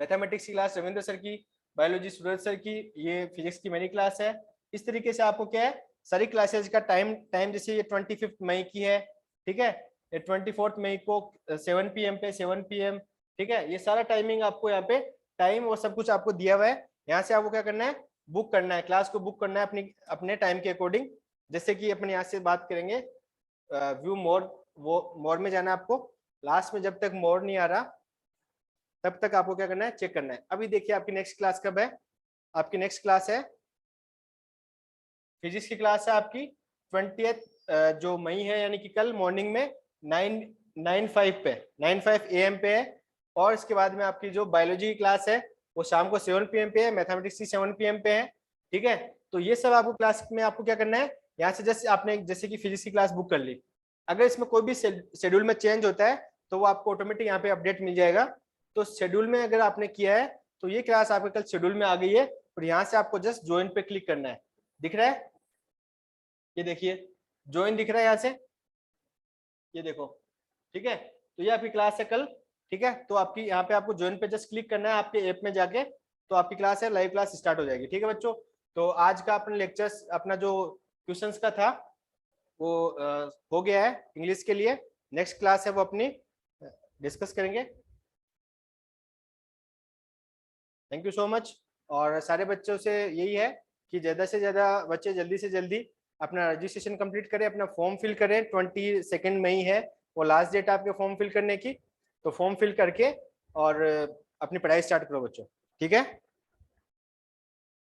मैथमेटिक्स की क्लास रविंद्र सर की, बायोलॉजी सूरज सर की, ये फिजिक्स की मेरी क्लास है। इस तरीके से आपको क्या है सारी क्लासेज का टाइम जैसे ये 25 मई की है, ठीक है, ये 24 मई को 7 PM पे 7 PM, ठीक है। ये सारा टाइमिंग आपको यहाँ पे टाइम और सब कुछ आपको दिया हुआ है। यहाँ से आपको क्या करना है, बुक करना है, क्लास को बुक करना है अपने टाइम के अकॉर्डिंग। जैसे कि अपने यहाँ से बात करेंगे व्यू मोर, वो मोर में जाना है आपको, लास्ट में जब तक मोर नहीं आ रहा तब तक आपको क्या करना है, चेक करना है। अभी देखिए आपकी नेक्स्ट क्लास कब है, आपकी नेक्स्ट क्लास है फिजिक्स की क्लास है आपकी 20th जो मई है, यानी कि कल मॉर्निंग में 9:05 AM पे है। और इसके बाद में आपकी जो बायोलॉजी की क्लास है वो शाम को 7 PM पे है, मैथमेटिक्स की 7 PM पे है, ठीक है। तो ये सब आपको क्लास में आपको क्या करना है, यहाँ से जैसे आपने जैसे कि फिजिक्स की क्लास बुक कर ली, अगर इसमें कोई भी शेड्यूल में चेंज होता है तो वो आपको ऑटोमेटिक यहाँ पे अपडेट मिल जाएगा। तो शेड्यूल में अगर आपने किया है तो ये क्लास आपके कल शेड्यूल में आ गई है, और यहाँ से आपको जस्ट ज्वाइन पे क्लिक करना है। दिख रहा है, ये देखिए ज्वाइन दिख रहा है यहाँ से, ये देखो, ठीक है। तो ये आपकी क्लास है कल, ठीक है। तो आपकी यहाँ पे आपको ज्वाइन पे जस्ट क्लिक करना है आपके ऐप में जाके, तो आपकी क्लास है, लाइव क्लास स्टार्ट हो जाएगी। ठीक है बच्चों, तो आज का अपना लेक्चर्स, अपना जो क्वेश्चंस का था वो हो गया है इंग्लिश के लिए। नेक्स्ट क्लास है वो अपनी डिस्कस करेंगे। Thank you so much. और सारे बच्चों से यही है कि ज़्यादा से ज़्यादा बच्चे जल्दी से जल्दी अपना रजिस्ट्रेशन कंप्लीट करें, अपना फॉर्म फिल करें। 22 मई है वो लास्ट डेट आपके फॉर्म फिल करने की, तो फॉर्म फिल करके और अपनी पढ़ाई स्टार्ट करो बच्चों। ठीक है।